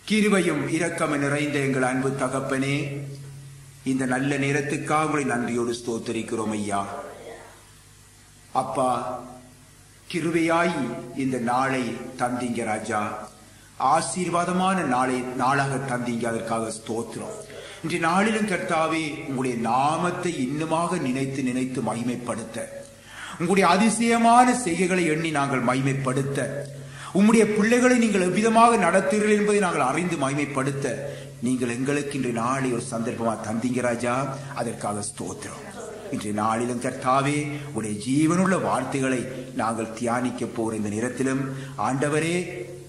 கிருபையும் இரக்கமும் நிறைந்த எங்கள் அன்பு தகப்பனே, இந்த நல்ல நேரத்துக்காக உங்களை நன்றியோடு ஸ்தோத்தரிக்கிறோம் ஐயா. அப்பா, கிருபையாய் இந்த நாளை தந்தீங்க ராஜா, ஆசீர்வாதமான நாளாக தந்தீங்க, அதற்காக ஸ்தோத்திரம். இன்றைய நாளிலும் கர்த்தாவே, உங்களுடைய நாமத்தை இன்னுமாக நினைத்து மகிமைப்படுத்த, உங்களுடைய அதிசயமான செய்கைகளை எண்ணி நாங்கள் மகிமைப்படுத்த, உம்முடைய பிள்ளைகளை நீங்கள் எவ்விதமாக நடத்துகிறீர்கள் என்பதை நாங்கள் அறிந்து மகிமைப்படுத்த நீங்கள் எங்களுக்கு இன்றைய நாளை ஒரு சந்தர்ப்பமாக தந்தீங்க ராஜா, அதற்காக ஸ்தோத்திரம். இன்றைய நாளிலும் கர்த்தாவே, உடைய ஜீவனுள்ள வார்த்தைகளை நாங்கள் தியானிக்க போகிற இந்த நேரத்திலும் ஆண்டவரே,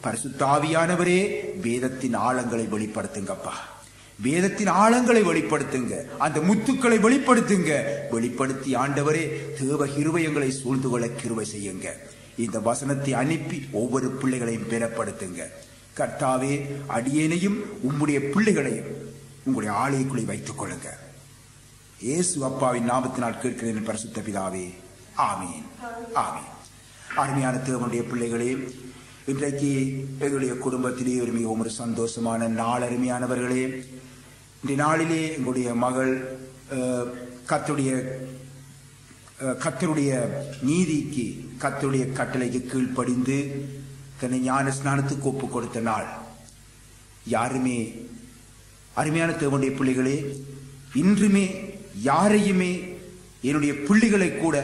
பரிசுத்தாவியானவரே, வேதத்தின் ஆழங்களை வெளிப்படுத்துங்கப்பா. வேதத்தின் ஆழங்களை வெளிப்படுத்துங்க, அந்த முத்துக்களை வெளிப்படுத்துங்க. வெளிப்படுத்தி ஆண்டவரே, தேவ கிருபையங்களை சூழ்ந்து கொள்ள கிருபை செய்யுங்க. இந்த வசனத்தை அனுப்பி ஒவ்வொரு பிள்ளைகளையும் பெறப்படுத்துங்க கர்த்தாவே. அடியேனையும் உம்முடைய பிள்ளைகளையும் உங்களுடைய ஆலயக்குள்ளே வைத்துக் கொள்ளுங்க. இயேசு அப்பாவின் நாமத்தினால் கேட்கிறேன் பரிசுத்த பிதாவே, ஆமீன், ஆமீன். அருமையான தேவனுடைய பிள்ளைகளே, இன்றைக்கு எங்களுடைய குடும்பத்திலே ஒரு மிகவும் ஒரு சந்தோஷமான நாள். அருமையானவர்களே, இந்த நாளிலே எங்களுடைய மகள் கர்த்தருடைய நீதிக்கு, கர்த்தருடைய கட்டளைக்கு கீழ்ப்படிந்து தன்னை ஞான ஸ்நானத்துக்கு ஒப்பு கொடுத்த நாள். யாருமே, அருமையான தேவனுடைய பிள்ளைகளே, இன்றுமே யாரையுமே, என்னுடைய பிள்ளைகளை கூட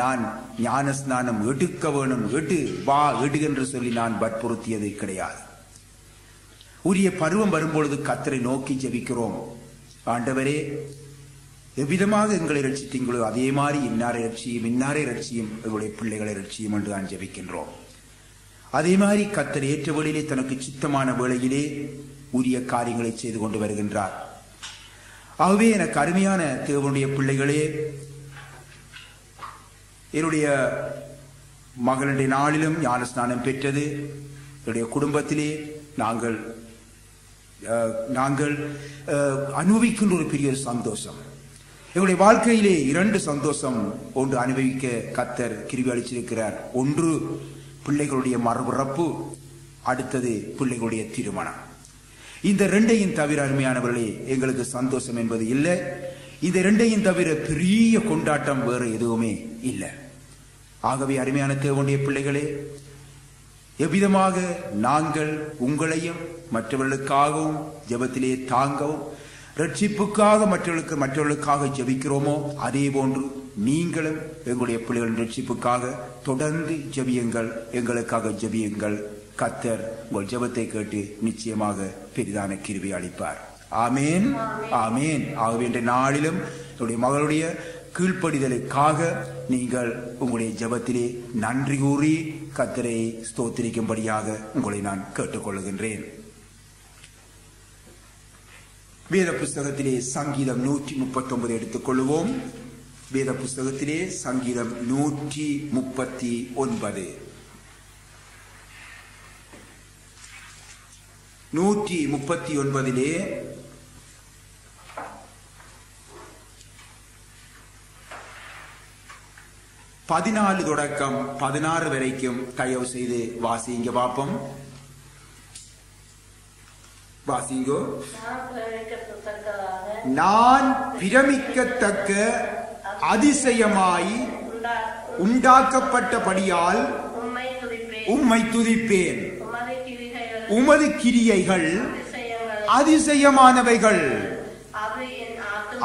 நான் ஞான ஸ்நானம் எடுக்க வேணும், எடு என்று சொல்லி நான் வற்புறுத்தியது கிடையாது. உரிய பருவம் வரும்பொழுது கர்த்தரை நோக்கி ஜெபிக்கிறோம். ஆண்டவரே, எவ்விதமாக எங்களை ரட்சித்தீங்களோ அதே மாதிரி இன்னாரை ரட்சியும் எங்களுடைய பிள்ளைகளை ரட்சியும் என்று நான் ஜெபிக்கின்றோம். அதே மாதிரி கர்த்தர் ஏற்ற வேளையிலே, தனக்கு சித்தமான வேளையிலே உரிய காரியங்களை செய்து கொண்டு வருகின்றார். ஆகவே எனக்கு அருமையான தேவனுடைய பிள்ளைகளே, என்னுடைய மகளுடைய நாளிலும் ஞான ஸ்நானம் பெற்றது. என்னுடைய குடும்பத்திலே நாங்கள் அனுபவிக்கின்ற ஒரு பெரிய சந்தோஷம். எங்களுடைய வாழ்க்கையிலே 2 சந்தோஷம் ஒன்று அனுபவிக்க கர்த்தர் கிருபை அளிச்சிருக்கிறார். ஒன்று பிள்ளைகளுடைய மறுபிறப்பு, அடுத்தது பிள்ளைகளுடைய திருமணம். இந்த 2ஐயும் தவிர அருமையானவர்களே, எங்களுக்கு சந்தோஷம் என்பது இல்லை. இந்த 2ஐயும் தவிர பெரிய கொண்டாட்டம் வேறு எதுவுமே இல்லை. ஆகவே அருமையான தேவனுடைய பிள்ளைகளே, எவ்விதமாக நாங்கள் உங்களையும் மற்றவர்களுக்காகவும் ஜெபத்திலே தாங்கவும், ரட்சிப்புக்காக மற்றவர்களுக்காக ஜெபிக்கிறோமோ அதே போன்று நீங்களும் எங்களுடைய பிள்ளைகளின் ரட்சிப்புக்காக தொடர்ந்து ஜெபியுங்கள், எங்களுக்காக ஜெபியுங்கள். கர்த்தர் உங்கள் ஜெபத்தை கேட்டு நிச்சயமாக பெரிதான கிருபை அளிப்பார். ஆமேன், ஆமேன். ஆகவே இன்றைய நாளிலும் என்னுடைய மகளுடைய கீழ்ப்படிதலுக்காக நீங்கள் உங்களுடைய ஜெபத்திலே நன்றி கூறி கர்த்தரை ஸ்தோத்திரிக்கும்படியாக உங்களை நான் கேட்டுக்கொள்கின்றேன். வேத புஸ்தகத்திலே சங்கீதம் 139 எடுத்துக்கொள்வோம். வேத புஸ்தகத்திலே சங்கீதம் 139. 139 14 தொடக்கம் 16 வரைக்கும் தயவு செய்து வாசிங்க பாப்போம். வாசிங்கோ. நான் பிரமிக்கத்தக்க அதிசயமாய் உண்டாக்கப்பட்டபடியால் உம்மை துதிப்பேன். உமது கிரியைகள் அதிசயமானவைகள்,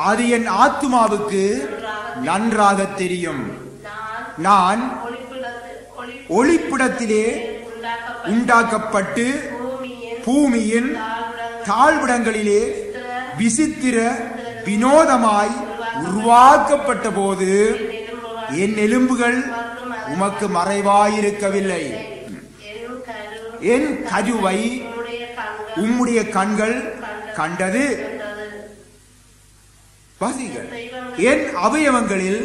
அது என் ஆத்துமாவுக்கு நன்றாக தெரியும். நான் ஒளிப்பிடத்திலே உண்டாக்கப்பட்டு பூமியின் தாழ்விடங்களிலே விசித்திர வினோதமாய் உருவாக்கப்பட்ட போது என் எலும்புகள் உமக்கு மறைவாயிருக்கவில்லை. என் கருவை உம்முடைய கண்கள் கண்டது. வாசிங்கள். என் அவயவங்களில்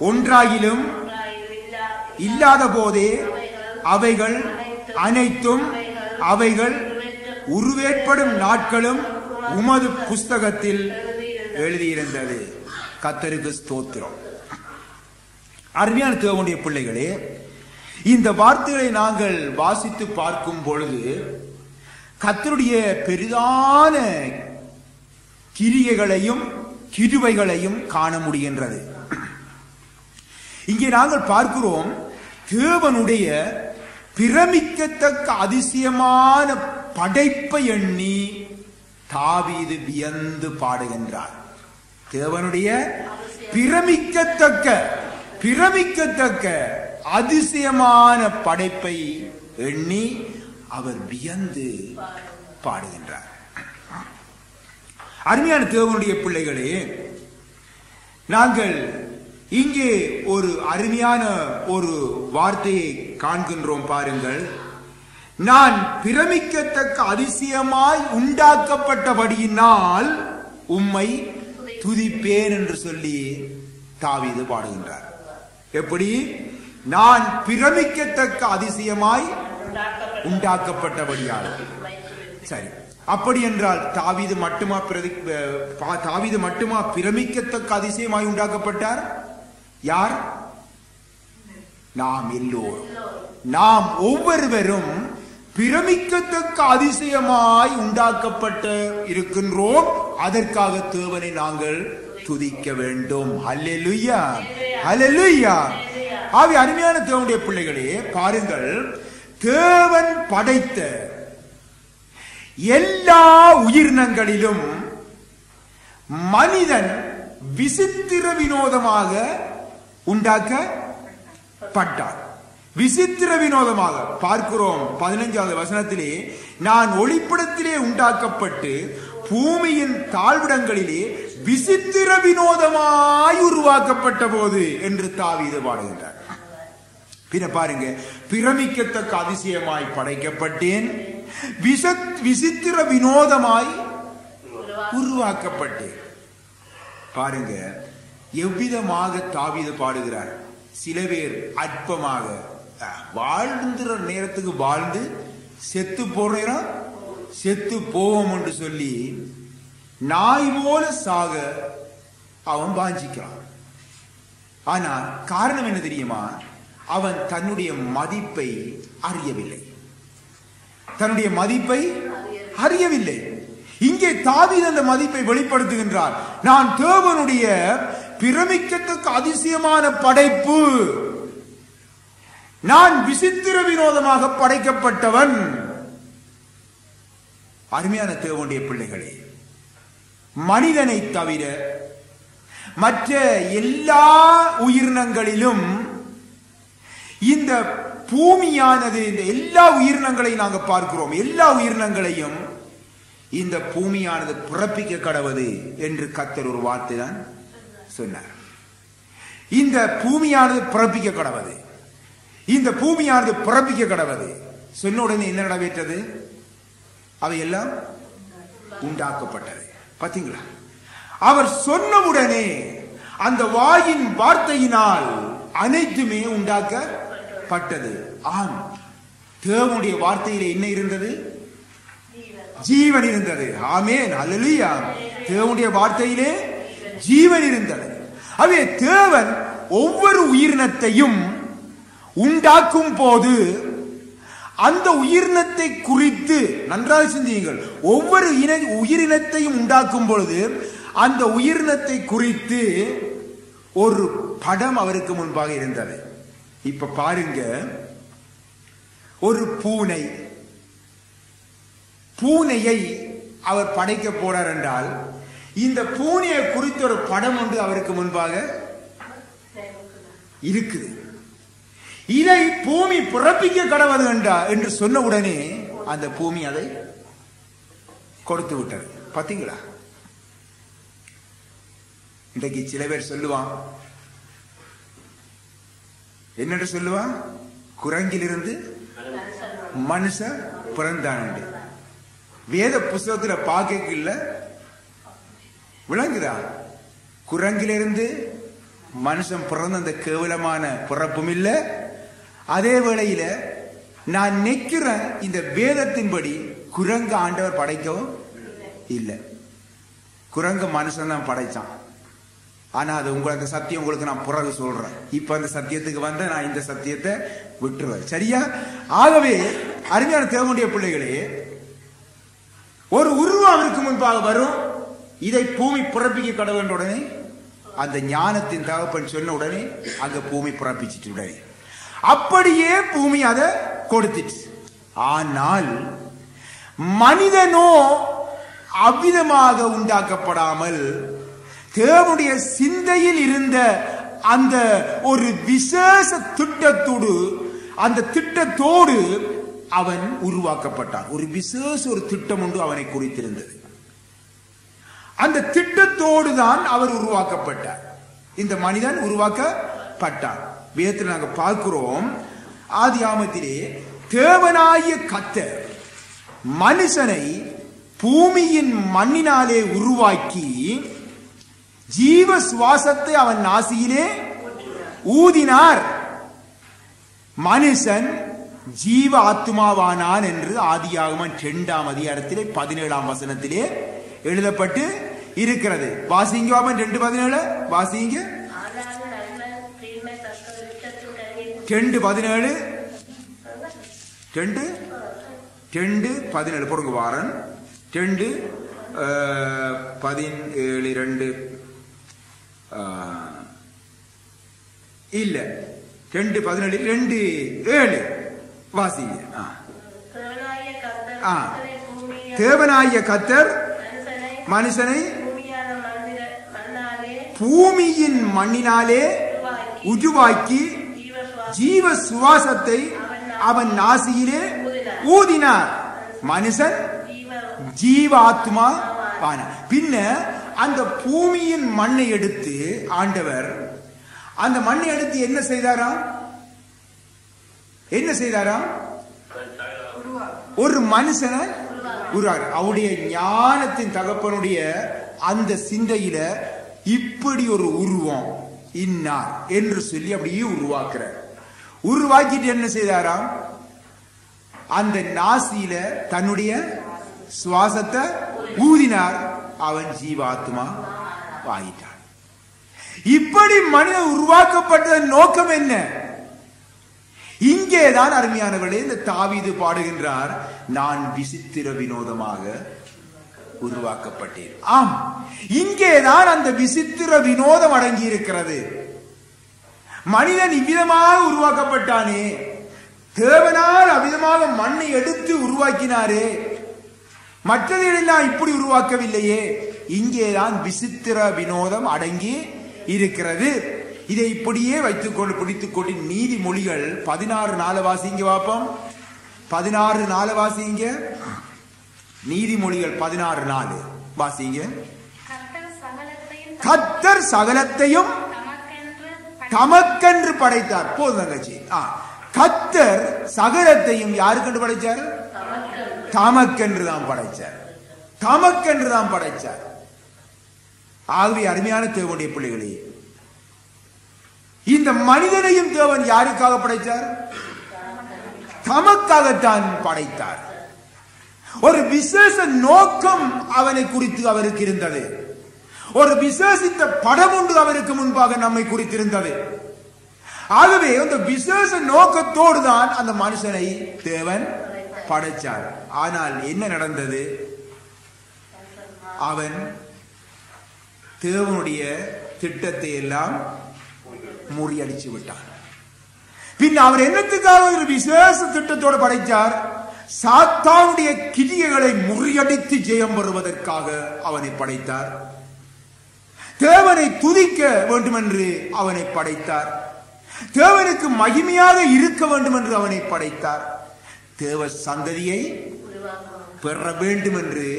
ஒன்றாகிலும் இல்லாத போதே அவைகள் அனைத்தும் அவைகள் உருவேற்படும் நாட்களும் உமது புஸ்தகத்தில் எழுதியிருந்தது. கர்த்தருக்கு ஸ்தோத்திரம். அருமையான தேவனுடைய பிள்ளைகளே, இந்த வார்த்தைகளை நாங்கள் வாசித்து பார்க்கும் பொழுது கர்த்தருடைய பெரிதான கிரியைகளையும் கிருபைகளையும் காண முடிகின்றது. இங்கே நாங்கள் பார்க்கிறோம், தேவனுடைய பிரமிக்கத்தக்க அதிசயமான படைப்பை எண்ணி தாவீது வியந்து பாடுகின்றார். தேவனுடைய பிரமிக்கத்தக்க அதிசயமான படைப்பை எண்ணி அவர் வியந்து பாடுகின்றார். அருமையான தேவனுடைய பிள்ளைகளே, நாங்கள் இங்கே ஒரு அருமையான ஒரு வார்த்தையை காண்கின்றோம். பாருங்கள், நான் பிரமிக்கத்தக்க அதிசயமாய் உண்டாக்கப்பட்டபடியினால் உம்மை துதிப்பேன் என்று சொல்லி தாவீது பாடுகின்றார். எப்படி? நான் பிரமிக்கத்தக்க அதிசயமாய் உண்டாக்கப்பட்டபடியால். சரி, அப்படி என்றால் தாவீது மட்டுமா பிரமிக்கத்தக்க அதிசயமாய் உண்டாக்கப்பட்டார்? யார்? நாம் எல்லோரும், நாம் ஒவ்வொருவரும் பிரமிக்கத்தக்க அதிசயமாய் உண்டாக்கப்பட்ட இருக்கின்றோம். அதற்காக தேவனை நாங்கள் துதிக்க வேண்டும். அல்லேலூயா, அல்லேலூயா. ஆவி அருமையான தேவனுடைய பிள்ளைகளே, பாருங்கள், தேவன் படைத்த எல்லா உயிரினங்களிலும் மனிதன் விசித்திர வினோதமாக உண்டாக்கப்பட்டார். விசித்திர வினோதமாக பார்க்கிறோம் 15வது வசனத்திலே, நான் ஒளிப்படத்திலே உண்டாக்கப்பட்டு பூமியின் தாழ்விடங்களிலே விசித்திர வினோதமாய் உருவாக்கப்பட்ட போது என்று தாவீது பாடுகின்றார். பின்ன பாருங்க, பிரமிக்கத்தக்க அதிசயமாய் படைக்கப்பட்டேன், விசித்திர வினோதமாய் உருவாக்கப்பட்டேன். பாருங்க எவ்விதமாக தாவீது பாடுகிறார். சில பேர் அற்பமாக வாழ்ந்துற நேரத்துக்கு வாழ்ந்து செத்து போறோம், செத்து போவோம் என்று சொல்லி நாய் போல சாக அவன் வாஞ்சிக்கிறான். ஆனா காரணம் என்ன தெரியுமா? அவன் தன்னுடைய மதிப்பை அறியவில்லை, தன்னுடைய மதிப்பை அறியவில்லை. இங்கே தாவீது அந்த மதிப்பை வெளிப்படுத்துகின்றார். நான் தேவனுடைய பிரமிக்கத்தக்க அதிசயமான படைப்பு, நான் விசித்திர வினோதமாக படைக்கப்பட்டவன். அருமையான தேவனுடைய பிள்ளைகளே, மனிதனை தவிர மற்ற எல்லா உயிரினங்களிலும் இந்த பூமியானது, இந்த எல்லா உயிரினங்களையும் நாங்கள் பார்க்கிறோம், எல்லா உயிரினங்களையும் இந்த பூமியானது பிறப்பிக்க கடவுது என்று கர்த்தர் ஒரு வார்த்தை தான் சொன்னார். இந்த பூமியானது பிறப்பிக்க கடவுது, இந்த பூமியானது பிறப்பிக்க கடவுது சொன்ன உடனே என்ன நடைபெற்றது? அவையெல்லாம் உண்டாக்கப்பட்டது. பாத்தீங்களா? அவர் சொன்னவுடனே அந்த வாயின் வார்த்தையினால் அனைத்துமே உண்டாக்கப்பட்டது. ஆம், தேவனுடைய வார்த்தையிலே என்ன இருந்தது? ஜீவன் இருந்தது. ஆமென், அல்லேலூயா. தேவனுடைய வார்த்தையிலே ஜீவன் இருந்தது. அவே தேவன் ஒவ்வொரு உயிரினத்தையும் உண்டாக்கும் போது அந்த உயிரினத்தை குறித்து நன்றாக சிந்தியுங்கள். ஒவ்வொரு உயிரினத்தையும் உண்டாக்கும் பொழுது அந்த உயிரினத்தை குறித்து ஒரு படம் அவருக்கு முன்பாக இருந்தது. இப்ப பாருங்க, ஒரு பூனையை அவர் படைக்க போறார் என்றால் இந்த பூனையை குறித்த ஒரு படம் ஒன்று அவருக்கு முன்பாக இருக்குது. இதை பூமி பிறப்பிக்க கடவுது என்று சொன்ன உடனே அந்த பூமி அதை கொடுத்து விட்டது. பாத்தீங்களா? இன்றைக்கு சில பேர் சொல்லுவான், என்னென்று சொல்லுவான்? குரங்கிலிருந்து மனுஷன் பிறந்தான். வேத புஸ்தகத்துல பார்க்க இல்ல, விளங்குதா? குரங்கிலிருந்து மனுஷன் பிறந்த அந்த கேவலமான பிறப்பும் இல்லை. அதே வேளையில நான் நிற்கிறேன், இந்த வேதத்தின்படி குரங்கு ஆண்டவர் படைக்கவும் இல்லை. குரங்கு மனுஷன் தான் படைச்சான். ஆனா அது உங்களுக்கு சத்தியம் உங்களுக்கு நான் பிறகு சொல்றேன். இப்ப அந்த சத்தியத்துக்கு வந்த நான் இந்த சத்தியத்தை விட்டுருவேன். சரியா? ஆகவே அருமையான தேவனுடைய பிள்ளைகளே, ஒரு உருவம் அவருக்கு முன்பாக வரும். இதை பூமி பிறப்பிக்க கடவுள் உடனே அந்த ஞானத்தின் தகப்பன் சொன்ன உடனே அங்க பூமி பிறப்பிச்சிட்டு உடனே அப்படியே பூமி அதை கொடுத்துச்சு. ஆனால் மனிதனோ அவ்விதமாக உண்டாக்கப்படாமல் தேவனுடைய சிந்தையில் இருந்த அந்த ஒரு விசேஷ திட்டத்தோடு அந்த திட்டத்தோடு அவன் உருவாக்கப்பட்டான். ஒரு விசேஷ ஒரு திட்டம் ஒன்று அவனை குறித்திருந்தது. அந்த திட்டத்தோடு தான் அவர் உருவாக்கப்பட்டார். இந்த மனிதன் உருவாக்கப்பட்டான். வேதத்தில் நாங்கள் பார்க்கிறோம், ஆதியாமத்திலே தேவனாகிய கர்த்தர் மனுஷனை பூமியின் மண்ணினாலே உருவாக்கி ஜீவ சுவாசத்தை அவன் நாசியிலே ஊதினார். மனுஷன் ஜீவ ஆத்மாவானான் என்று ஆதியாகமம் 2ஆம் அதிகாரத்திலே 17ஆம் வசனத்திலே எழுதப்பட்டு இருக்கிறது. வாசிங்க 2:17 வாசிங்க. 2:17 2:17 பொறுங்க வாரன் 2:17 இல்ல 2:17 2:7 வாசிங்க. தேவனாகிய கர்த்தர் மனுஷனை பூமியின் மண்ணினாலே உருவாக்கி ஜீவ சுவாசத்தை அவன் நாசியிலே ஊதினார். மனுஷன் ஜீவ ஆத்மா. பின்ன அந்த பூமியின் மண்ணை எடுத்து ஆண்டவர் அந்த மண்ணை எடுத்து என்ன செய்தாராம்? என்ன செய்தாராம்? ஒரு மனுஷனை உருவாக்க. அவருடைய ஞானத்தின் தகப்பனுடைய அந்த சிந்தையில இப்படி ஒரு உருவம் இன்னார் என்று சொல்லி அப்படியே உருவாக்குறார். உருவாக்கிட்டு என்ன செய்தாராம்? அந்த நாசியில தன்னுடைய சுவாசத்தை ஊதினார். அவன் ஜீவாத்மா ஆயிட்டான். இப்படி மனிதன் உருவாக்கப்பட்டதன் நோக்கம் என்ன? இங்கேதான் அருமையானவர்களே இந்த தாவீது பாடுகின்றார், நான் விசித்திர வினோதமாக உருவாக்கப்பட்டேன். ஆம், இங்கேதான் அந்த விசித்திர வினோதம் அடங்கி இருக்கிறது. மனிதன் இவ்விதமாக உருவாக்கப்பட்டானே, தேவனால் அவ்விதமாக மண்ணை எடுத்து உருவாக்கினாரே, மற்றதையெல்லாம் இப்படி உருவாக்கவில்லையே. இங்கேதான் விசித்திர வினோதம் அடங்கி இருக்கிறது. இதை இப்படியே வைத்துக்கொண்டு பிடித்துக்கொண்டு நீதிமொழிகள் 16:4 வாசிங்க பாப்போம். 16:4 வாசிங்க. நீதிமொழிகள் 16:4 வாசிங்க. கர்த்தர் சகலத்தையும் தமக்கென்று படைத்தார். போதும் தங்கச்சி. கர்த்தர் சகலத்தையும் யாருக்கென்று படைச்சார்? தமக்கென்று தான் படைச்சார். தமக்கென்று தான் படைச்சார். ஆகவே அருமையான தேவனுடைய பிள்ளைகளே, இந்த மனிதனையும் தேவன் யாருக்காக படைத்தார்? தமக்காகத்தான் படைத்தார். ஒரு விசேஷ நோக்கம் அவனை குறித்து அவருக்கு இருந்தது. ஒரு விசேஷித்த படம் ஒன்று அவருக்கு முன்பாக நம்மை குறித்திருந்தது. ஆகவே அந்த விசேஷ நோக்கத்தோடு தான் அந்த மனுஷனை தேவன் படைச்சார். ஆனால் என்ன நடந்தது? அவன் தேவனுடைய திட்டத்தை எல்லாம் முறியடிச்சு விட்டான். பின் அவர் என்னத்துக்காக ஒரு விசேஷ திட்டத்தோடு படைத்தார்? சாத்தானுடைய கிரியைகளை முறியடித்து ஜெயம் பெறுவதற்காக அவனை படைத்தார். தேவனை துதிக்க வேண்டும் என்று அவனை படைத்தார். தேவனுக்கு மகிமையாக இருக்க வேண்டும் என்று அவனை படைத்தார். தேவ சந்ததியை பெற வேண்டும் என்று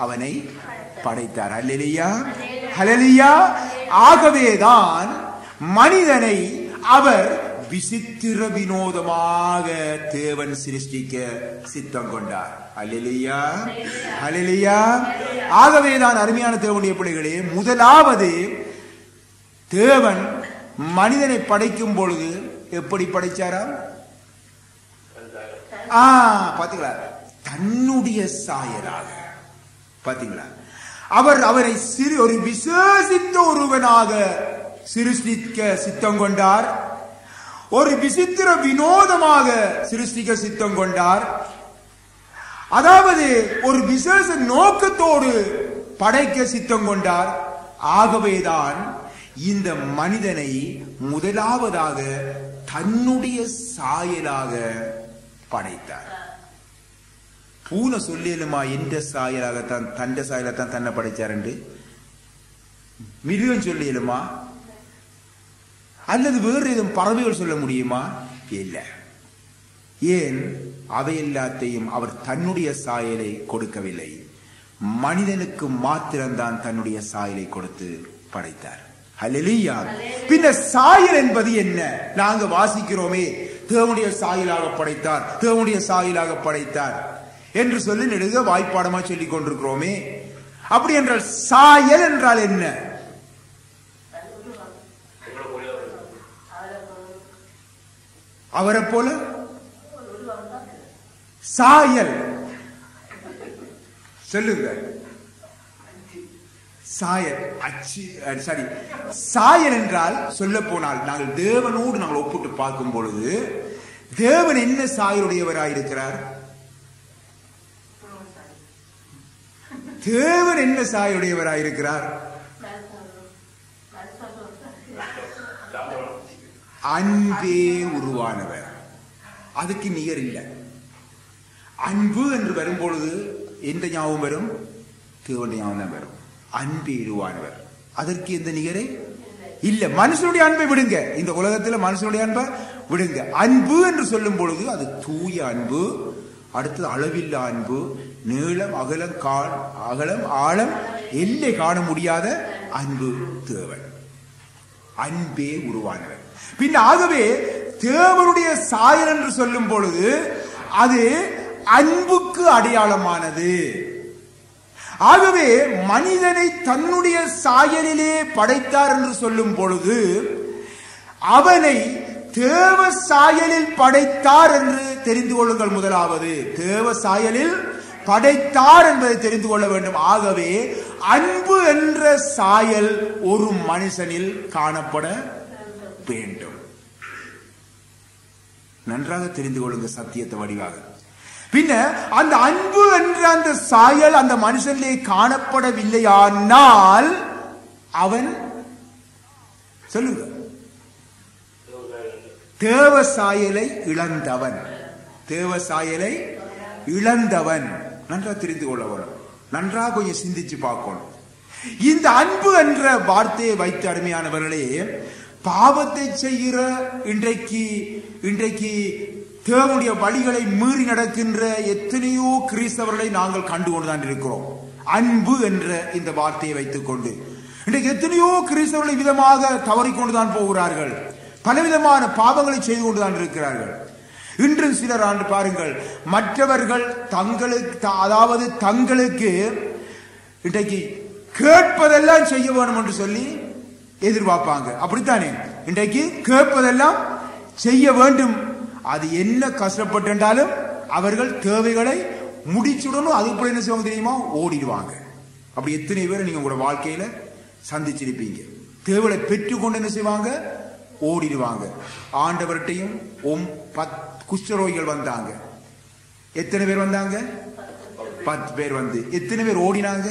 அவனை படைத்தார். அல்லேலூயா, அல்லேலூயா. ஆகவேதான் மனிதனை அவர் விசித்திர வினோதமாக தேவன் சிருஷ்டிக்க சித்தம் கொண்டார். அல்லேலூயா, அல்லேலூயா. ஆகவேதான் அருமையான தேவனுடைய பிள்ளைகளே, முதலாவது தேவன் மனிதனை படைக்கும் பொழுது எப்படி படைச்சாரா? பாத்தீங்களா? தன்னுடைய சாயலாக. பாத்தீங்களா? அவரை ஒரு விசேஷித்த ஒருவனாக சிருஷ்டிக்க சித்தம் கொண்டார். ஒரு விசித்திர வினோதமாக சிருஷ்டிக்க சித்தம் கொண்டார். அதாவது ஒரு விசேஷ நோக்கத்தோடு படைக்க சித்தம் கொண்டார். ஆகவேதான் இந்த மனிதனை முதலாவதாக தன்னுடைய சாயலாக படைத்தார். பூனை சொல்லியலுமா என்ற சாயலாகத்தான் தண்ட சாயலாகத்தான் தன்னை படைச்சார் என்று? மிருகம் சொல்லியலுமா? அல்லது வேறு எதுவும் பறவைகள் சொல்ல முடியுமா? இல்லை. ஏன்? அவை எல்லாத்தையும் அவர் தன்னுடைய சாயலை கொடுக்கவில்லை, மனிதனுக்கு மாத்திரம்தான் தன்னுடைய சாயலை கொடுத்து படைத்தார். ஹல்லேலூயா. பின்ன சாயல் என்பது என்ன? நாங்க வாசிக்கிறோமே, தேவனுடைய சாயலாக படைத்தார், தேவனுடைய சாயலாக படைத்தார் என்று சொல்லி நெடுக வாய்ப்பாடமா சொல்லிக் கொண்டிருக்கிறோமே. அப்படி என்றால் சாயல் என்றால் என்ன? அவரை போல சாயல் சொல்லுங்க. சாயல் அச்சு சரி. சாயல் என்றால் சொல்ல போனால் நாங்கள் தேவனோடு நாங்கள் ஒப்பிட்டு பார்க்கும் பொழுது தேவன் என்ன சாயலுடையவராயிருக்கிறார்? தேவன் என்ன சாயலுடையவராயிருக்கிறார்? அன்பே உருவானவர். அதுக்கு நிகர் இல்லை. அன்பு என்று வரும்பொழுது எந்த ஞாபகம் வரும்? தேவனுடைய ஞாபகம் தான் வரும். அன்பே உருவானவர். அதற்கு எந்த நிகரே இல்ல. மனுஷனுடைய அன்பை விடுங்க, இந்த உலகத்தில் மனுஷனுடைய அன்பை விடுங்க. அன்பு என்று சொல்லும் பொழுது அது தூய அன்பு, அடுத்தது அளவில்லா அன்பு, நீளம் அகலம் ஆழம் எல்லை காண முடியாத அன்பு தேவன். அன்பே உருவானவர். பின் ஆகவே தேவனுடைய சாயல் என்று சொல்லும் பொழுது அது அன்புக்கு அடையாளமானது. ஆகவே மனிதனை தன்னுடைய சாயலிலே படைத்தார் என்று சொல்லும் பொழுது அவனை தேவ சாயலில் படைத்தார் என்று தெரிந்து கொள்ளுங்கள். முதலாவது தேவ சாயலில் படைத்தார் என்பதை தெரிந்து கொள்ள வேண்டும். ஆகவே அன்பு என்ற சாயல் ஒரு மனுஷனில் காணப்பட வேண்டும். நன்றாக தெரிந்து கொள்ளுங்க சத்தியத்தை வடிவாக. பின்ன அந்த அன்பு என்ற அந்த சாயல் அந்த மனுஷனிலே காணப்படவில்லையானால் அவன் சொல்லுங்க தேவ சாயலை இழந்தவன். தேவ சாயலை இழந்தவன். நன்றாக தெரிந்து கொள்ள வேணும். நன்றாக கொஞ்சம் சிந்திச்சு பார்க்கணும். இந்த அன்பு என்ற வார்த்தையை வைத்து அருமையானவர்களே, பாவத்தை செய்கிற இன்றைக்கு தேவனுடைய வழிகளை மீறி நடக்கின்ற எத்தனையோ கிறிஸ்தவர்களை நாங்கள் கண்டுகொண்டுதான் இருக்கிறோம். அன்பு என்ற இந்த வார்த்தையை வைத்துக் கொண்டு இன்றைக்கு எத்தனையோ கிறிஸ்தவர்களை விதமாக தவறிக்கொண்டுதான் போகிறார்கள். பலவிதமான பாவங்களை செய்து கொண்டுதான் இருக்கிறார்கள். இன்றும் சிலர் ஆண்டு பாருங்கள், மற்றவர்கள் தங்களுக்கு இன்றைக்கு கேட்பதெல்லாம் செய்ய வேண்டும் என்று சொல்லி எதிர்பார்ப்பாங்க. அப்படித்தானே? இன்றைக்கு கேட்பதெல்லாம் செய்ய வேண்டும். அது என்ன கஷ்டப்பட்டாலும் அவர்கள் தேவைகளை முடிச்சுடணும். அதுக்குள்ள என்ன செய்வாங்க தெரியுமா? ஓடிடுவாங்க. அப்படி எத்தனை பேரை நீங்க உங்களோட வாழ்க்கையில சந்திச்சிருப்பீங்க. தேவைகளை பெற்றுக்கொண்டு என்ன செய்வாங்க? ஓடிடுவாங்க. ஆண்டவர்கிட்டையும் 10 குஷ்டரோகிகள் வந்தாங்க. எத்தனை பேர் வந்தாங்க? 10 பேர் வந்து எத்தனை பேர் ஓடினாங்க?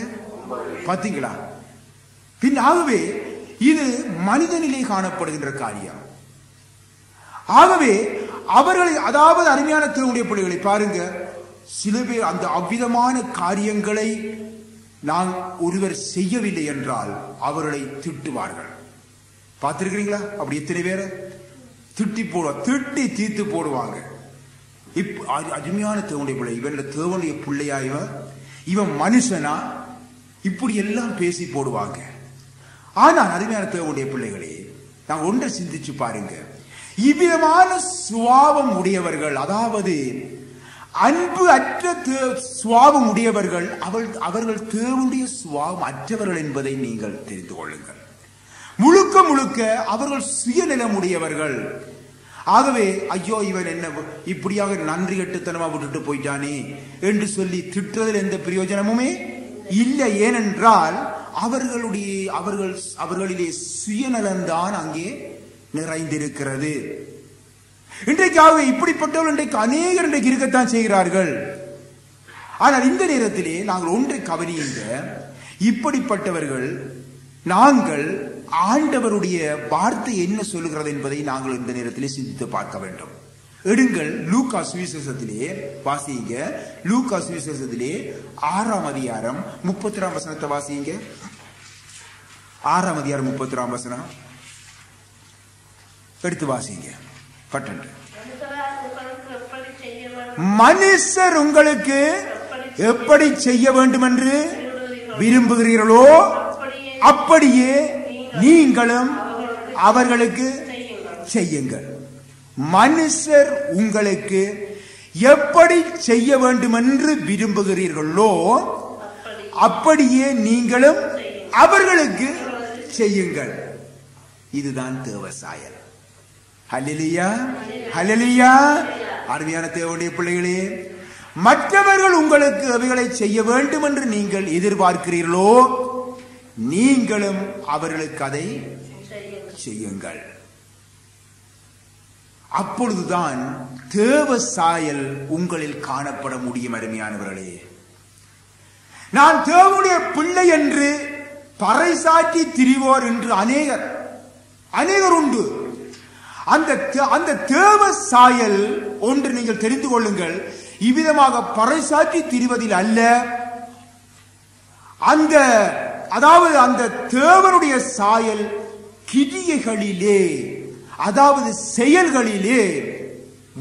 பாத்தீங்களா? பின் ஆகவே இது மனிதனிலே காணப்படுகின்ற காரியம். ஆகவே அவர்களை, அதாவது அருமையான தேவனுடைய பிள்ளைகளை பாருங்க, சில பேர் அந்த அவ்விதமான காரியங்களை நான் ஒருவர் செய்யவில்லை என்றால் அவர்களை திட்டுவார்கள். பார்த்திருக்கிறீங்களா? அப்படி எத்தனை பேரை திட்டி தீர்த்து போடுவாங்க. அருமையான தேவனுடைய பிள்ளை, இவன் தேவனுடைய பிள்ளையா, இவன் மனுஷனா, இப்படி எல்லாம் பேசி போடுவாங்க. ஆனால் அருமையான தேவனுடைய பிள்ளைகளே, நான் ஒன்றை சிந்திச்சு பாருங்க. இவ்விதமான சுவாபம் உடையவர்கள், அதாவது அன்பு அற்ற சுவாபம் உடையவர்கள், அவர்கள் தேவனுடைய சுவாபம் அற்றவர்கள் என்பதை நீங்கள் தெரிந்து கொள்ளுங்கள். முழுக்க அவர்கள் சுயநலம் உடையவர்கள். ஆகவே ஐயோ இவன் என்ன இப்படியாக நன்றி கட்டுத்தனமா விட்டுட்டு போயிட்டானே என்று சொல்லி திட்டுறதில் எந்த பிரயோஜனமுமே இல்லை. ஏனென்றால் அவர்களிலே சுயநலம்தான் அங்கே நிறைந்திருக்கிறது. இன்றைக்காக இப்படிப்பட்டவர்கள் இன்றைக்கு அநேகர் இன்றைக்கு இருக்கத்தான் செய்கிறார்கள். ஆனால் இந்த நேரத்திலே நாங்கள் ஒன்றை கவனியுங்க, இப்படிப்பட்டவர்கள் நாங்கள் ஆண்டவருடைய வார்த்தை என்ன சொல்லுகிறது என்பதை நாங்கள் இந்த நேரத்திலே சிந்தித்து பார்க்க வேண்டும். எடுங்கள், லூக்கா சுவிசேஷத்திலே வாசிங்க. லூக்கா சுவிசேஷத்திலே 6ஆம் அதிகாரம் 32ஆம் வசனத்தை வாசிங்க. 6ஆம் அதிகாரம் 32ஆம் வசனம் எடுத்து வாசிங்க. பட்டன்று மனுஷர் உங்களுக்கு எப்படி செய்ய வேண்டும் என்று விரும்புகிறீர்களோ அப்படியே நீங்களும் அவர்களுக்கு செய்யுங்கள். மனுஷர் உங்களுக்கு எப்படி செய்ய வேண்டும் என்று விரும்புகிறீர்களோ அப்படியே நீங்களும் அவர்களுக்கு செய்யுங்கள். இதுதான் தேவசாயல். ஹல்லேலூயா, ஹல்லேலூயா. அருமையான தேவனுடைய பிள்ளைகளே, மற்றவர்கள் உங்களுக்கு அவைகளை செய்ய வேண்டும் என்று நீங்கள் எதிர்பார்க்கிறீர்களோ நீங்களும் அவர்களுக்கு அதை செய்யுங்கள். அப்பொழுதுதான் தேவ சாயல் உங்களில் காணப்பட முடியும். அருமையானவர்களே, நான் தேவனுடைய பிள்ளை என்று பறைசாற்றி திரிவோர் என்று அநேகர் உண்டு. அந்த தேவ சாயல் ஒன்று நீங்கள் தெரிந்து கொள்ளுங்கள். இவ்விதமாக பறைசாற்றி திரிவதில் அல்ல, அதாவது அந்த தேவனுடைய சாயல் கிரியைகளிலே, அதாவது செயல்களிலே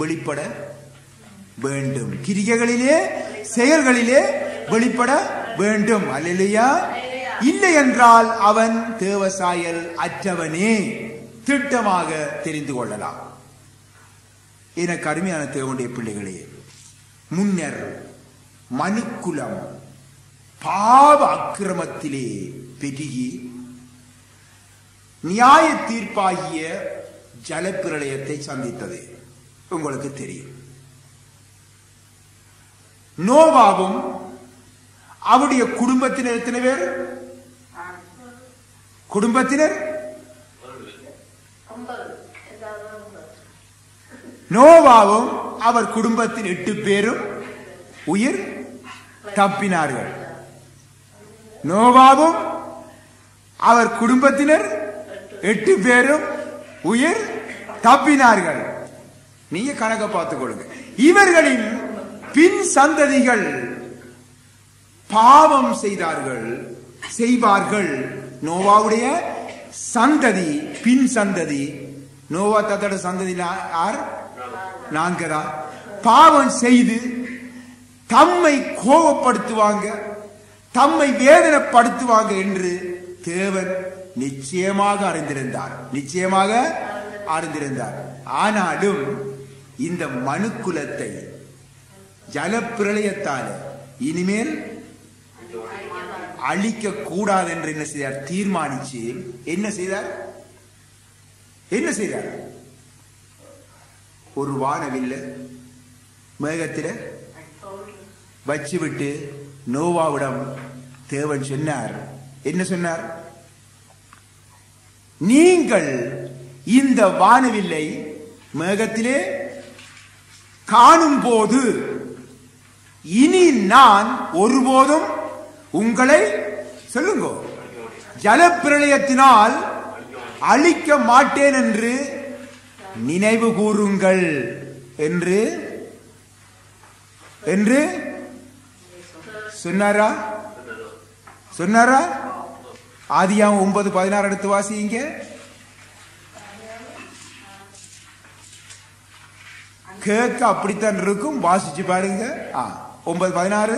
வெளிப்பட வேண்டும். கிரியைகளிலே, செயல்களிலே வெளிப்பட வேண்டும். அல்லேலூயா. இல்லை என்றால் அவன் தேவசாயல் அற்றவனே, திட்டமாக தெரிந்து கொள்ளலாம். எனக்கு அருமையான தேவனுடைய பிள்ளைகளே, முன்னர் மனுக்குலம் பாவ அக்கிரமத்திலே பெருகி நியாய தீர்ப்பாகிய ஜலப்பிரளயத்தை சந்தித்தது உங்களுக்கு தெரியும். நோவாவும் அவருடைய குடும்பத்தினர் எத்தனை பேர்? குடும்பத்தினர் நோவாவும் அவர் குடும்பத்தின் 8 பேரும் உயிர் தப்பினார்கள். நோவாவும் அவர் குடும்பத்தினர் 8 பேரும் உயிர் தப்பினார்கள். நீங்க கணக்க பார்த்துக் கொள்ளுங்க. இவர்களின் பின் சந்ததிகள் பாவம் செய்வார்கள். நோவாவுடைய சந்ததி, பின் சந்ததி, நோவா தாத்தோட சந்ததி யார்? நாங்கதா. பாவம் செய்து தம்மை கோபப்படுத்துவாங்க, தம்மை வேதனைப்படுத்துவாங்க என்று தேவன் நிச்சயமாக அறிந்திருந்தார். ஆனாலும் இந்த மனுக்குலத்தை ஜலப்பிரளயத்தால் இனிமேல் அழிக்க கூடாது என்று என்ன செய்தார்? தீர்மானிச்சு என்ன செய்தார்? ஒரு வானவில்ல மேகத்தில வச்சுவிட்டு நோவாவிடம் தேவன் சொன்னார். என்ன சொன்னார்? நீங்கள் இந்த வானவில்லை மேகத்திலே காணும் போது இனி நான் ஒருபோதும் உங்களை சொல்லுங்க ஜலப்பிரளயத்தினால் அழிக்க மாட்டேன் என்று நினைவு கூறுங்கள் என்று சொன்னாரா? ஆதியாகமம் 9:16 எடுத்து வாசிங்க. கேட்க அப்படித்தான் இருக்கும், வாசிச்சு பாருங்க. 9:16.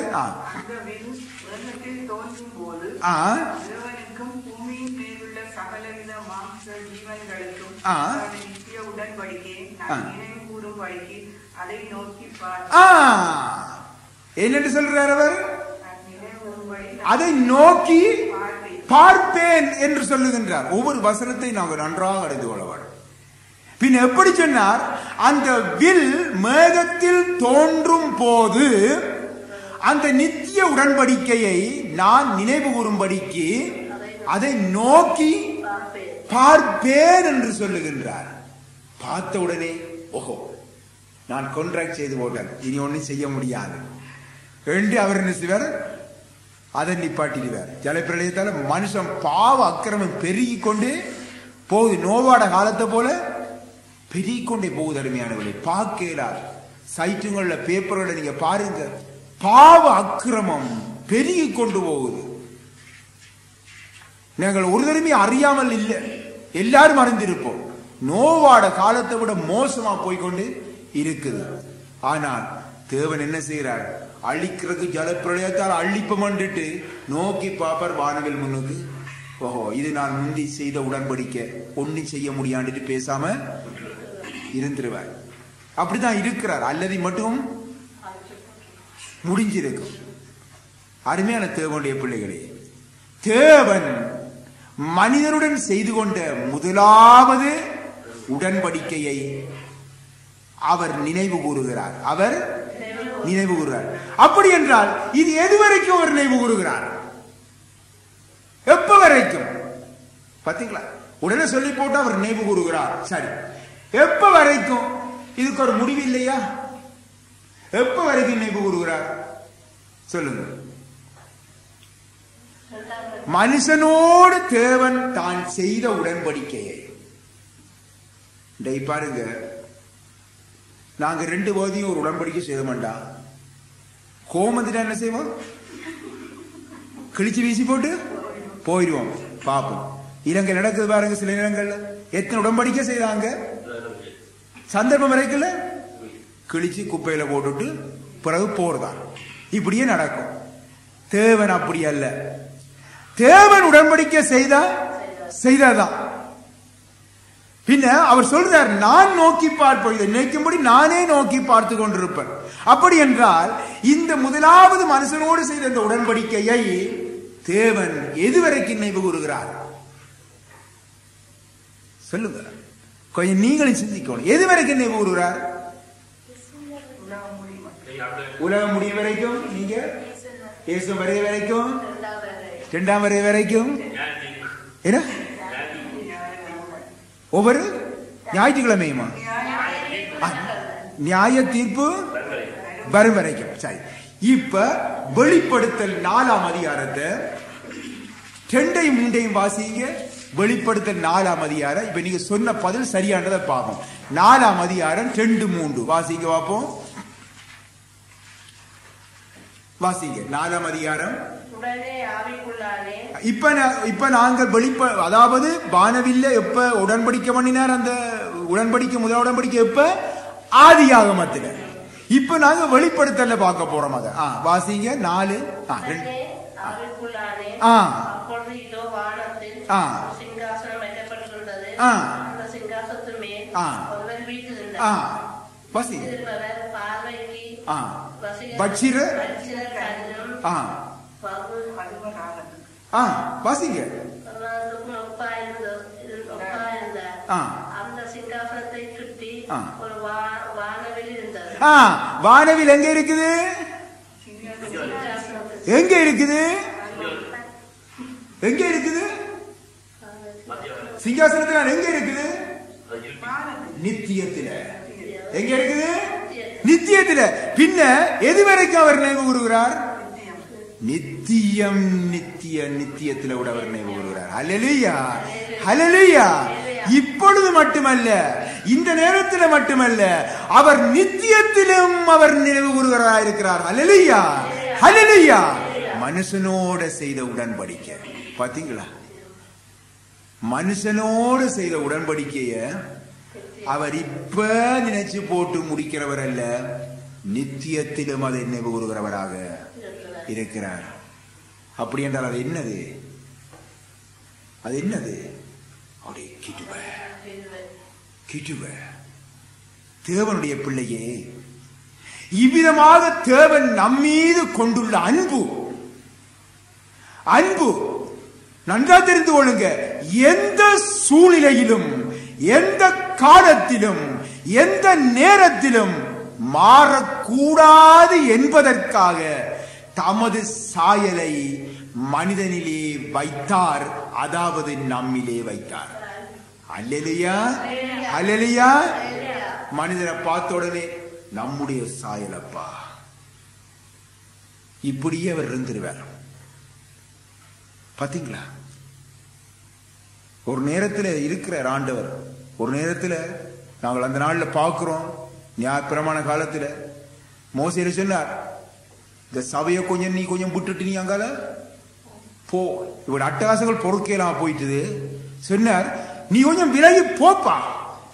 என்னென்று சொல்றார் அவர்? அதை நோக்கி பார்ப்பேன் என்று சொல்லுகின்றார். ஒவ்வொரு வசனத்தை நாங்கள் நன்றாக அறிந்து கொள்ள வேண்டும். பின் எப்படி சொன்னார்? அந்த வில் மேகத்தில் தோன்றும் போது அந்த நித்திய உடன்படிக்கையை நான் நினைவு கூறும்படிக்கு அதை நோக்கி பார்ப்பேன் என்று சொல்லுகின்றார். பார்த்த உடனே ஓஹோ, நான் கான்ட்ராக்ட் செய்து போட்டேன், இனி ஒன்னும் செய்ய முடியாது என்று அவர் என்ன செய்வார்? அதை நிப்பாட்டிடுவார். ஜலப்பிரளயத்தால மனுஷன் பாவ அக்கிரமம் பெருகி கொண்டே போகுது. நோவாட காலத்தை போல பெருகி கொண்டே போகுது. அருமையானவர்களே, பார்க்கலாம் சைட்டுங்கள்ல பேப்பர்களை நீங்க பாருங்க, பாவ அக்கிரமம் பெருகி கொண்டு போகுது. நாங்கள் ஒரு தடவை அறியாமல் இல்லை, எல்லாரும் அறிந்திருப்போம். நோவாட காலத்தை விட மோசமா போய்கொண்டு இருக்குது. ஆனால் தேவன் என்ன செய்யறார்? அழிக்கிறதுக்கு ஜலப்பிரளயத்தால் அழிப்பமன்ட்டு நோக்கி பாப்பார் வானவில் முன்னுக்கு. ஓஹோ, இது நான் முந்தி செய்த உடன்படிக்கை, ஒன்னும் செய்ய முடியாண்டுட்டு பேசாம இருந்துருவார். அப்படிதான் இருக்கிறார். அல்லது மட்டும் முடிஞ்சிருக்கும். அருமையான தேவனுடைய பிள்ளைகளே, தேவன் மனிதனுடன் செய்து கொண்ட முதலாவது உடன்படிக்கையை அவர் நினைவு கூறுகிறார். அவர் நினைவு கூறுகிறார். அப்படி என்றால் இது எதுவரைக்கும் அவர் நினைவு கூறுகிறார்? எப்ப வரைக்கும்? பாத்தீங்களா, உடனே சொல்லி போட்டு அவர் நினைவு கூறுகிறார். சரி, எப்ப வரைக்கும்? இதுக்கு ஒரு முடிவு இல்லையா? எப்ப வரைக்கும் நினைவு கூறுகிறார் சொல்லுங்க. மனுஷனோடு தேவன் தான் செய்த உடன்படிக்கையை பாருங்க. நாங்க 2 போதியும் ஒரு உடன்படிக்கை செய்ய மாட்டோம். கோமந்தினா என்ன செய்வோம்? கிழிச்சு வீசி போட்டு போயிடுவோம். பாப்போம். இலங்கை நடக்குது பாருங்க. சில இடங்கள்ல எத்தனை உடன்படிக்கை செய்தாங்க, சந்தர்ப்பம் வரைக்கல கிழிச்சு குப்பையில போட்டுட்டு பிறகு போறதான். இப்படியே நடக்கும். தேவன் அப்படி அல்ல. தேவன் உடன்படிக்கை செய்ததான். பின்ன அவர் சொல்றார், நான் நோக்கி பார்ப்போம், இதை நினைக்கும்படி நானே நோக்கி பார்த்து கொண்டிருப்பேன். அப்படி என்றால் இந்த முதலாவது மனுஷனோடு செய்த இந்த உடன்படிக்கையை தேவன் எதுவரைக்கும் நினைவு கூறுகிறார் சொல்லுங்க. கொஞ்சம் நீங்களும் சிந்திக்கணும். எதுவரைக்கும் நினைவு கூறுகிறார்? உலகம் முடியும் வரைக்கும். நீங்க இயேசு வரை வரைக்கும், 2ஆம் வரை வரைக்கும். என்ன ஒவ்வொரு ஞாயிற்றுக்கிழமையுமா நியாய தீர்ப்பு வரும் வரைக்கும். சரி, இப்ப வெளிப்படுத்தல் 4ஆம் அதிகாரத்தை 2ஐயும் 3ஐயும் வாசிங்க. வெளிப்படுத்தல் 4ஆம் அதிகாரம். இப்ப நீங்க சொன்ன பதில் சரியானதை பார்ப்போம். 4ஆம் அதிகாரம் 2, 3 வாசிங்க பார்ப்போம். வாசிங்க 4ஆம் அதிகாரம். இப்ப நாங்கள் அதாவது வானவில்ல எப்ப உடன்படிக்கை பண்ணினார்? அந்த உடன்படிக்கை முதல் உடன்படிக்கை எப்ப? ஆதியாகமத்தில். இப்ப நாங்க வெளிப்படுத்தல பார்க்க போறோம். அத வாசிங்க 4. வாசிங்க. வானவில் எங்க இருக்குது? எங்க இருக்குது? எங்க இருக்குது? சிங்காசனத்தில் எங்க இருக்குது? நித்தியத்தில். எங்க இருக்குது? நித்தியத்தில். பின்ன எது வரைக்கும் அவர் நினைவு கூறுகிறார்? நித்தியம். நித்தியத்தில் விட அவர் நினைவு கூறுகிறார். ஹல்லேலூயா, ஹல்லேலூயா. இப்பொழுது மட்டுமல்ல, இந்த நேரத்தில் மட்டுமல்ல, அவர் நித்தியத்திலும் அவர் நினைவு கூறுகிறார் இருக்கிறார். ஹல்லேலூயா, ஹல்லேலூயா. மனுஷனோட செய்த உடன்படிக்கை பாத்தீங்களா? மனுஷனோடு செய்த உடன்படிக்கைய அவர் இப்ப நினைச்சு போட்டு முடிக்கிறவர் அல்ல, நித்தியத்திலும் அதை நினைவு கூறுகிறவராக இருக்கிறார். அப்படி என்றால் அது என்னது? அது என்னது? அவருடைய கிட்டுவ. தேவனுடைய பிள்ளையே, இவ்விதமாக தேவன் நம்மீது கொண்டுள்ள அன்பு நன்றா தெரிந்து கொள்ளுங்க. எந்த சூழ்நிலையிலும், எந்த காலத்திலும், எந்த நேரத்திலும் மாறக்கூடாது என்பதற்காக தமது சாயலை மனிதனிலே வைத்தார், அதாவது நம்மிலே வைத்தார். அல்லேலூயா, அல்லேலூயா. மனிதனை பார்த்த உடனே நம்முடைய சாயலப்பா, இப்படியே அவர் இருந்துருவார். பாத்தீங்களா? ஒரு நேரத்தில் இருக்கிறார் ஆண்டவர். ஒரு நேரத்தில் நாங்கள் அந்த நாளில் பார்க்கிறோம். நியாயப்பிரமாண காலத்தில் மோசே சொன்னார், இந்த சபையை கொஞ்சம் நீ கொஞ்சம் விட்டுட்டு நீ அங்கால போ, இவட அட்டகாசங்கள் பொறுக்கலாம் போயிட்டு சொன்னார், நீ கொஞ்சம் விலகி போப்பா,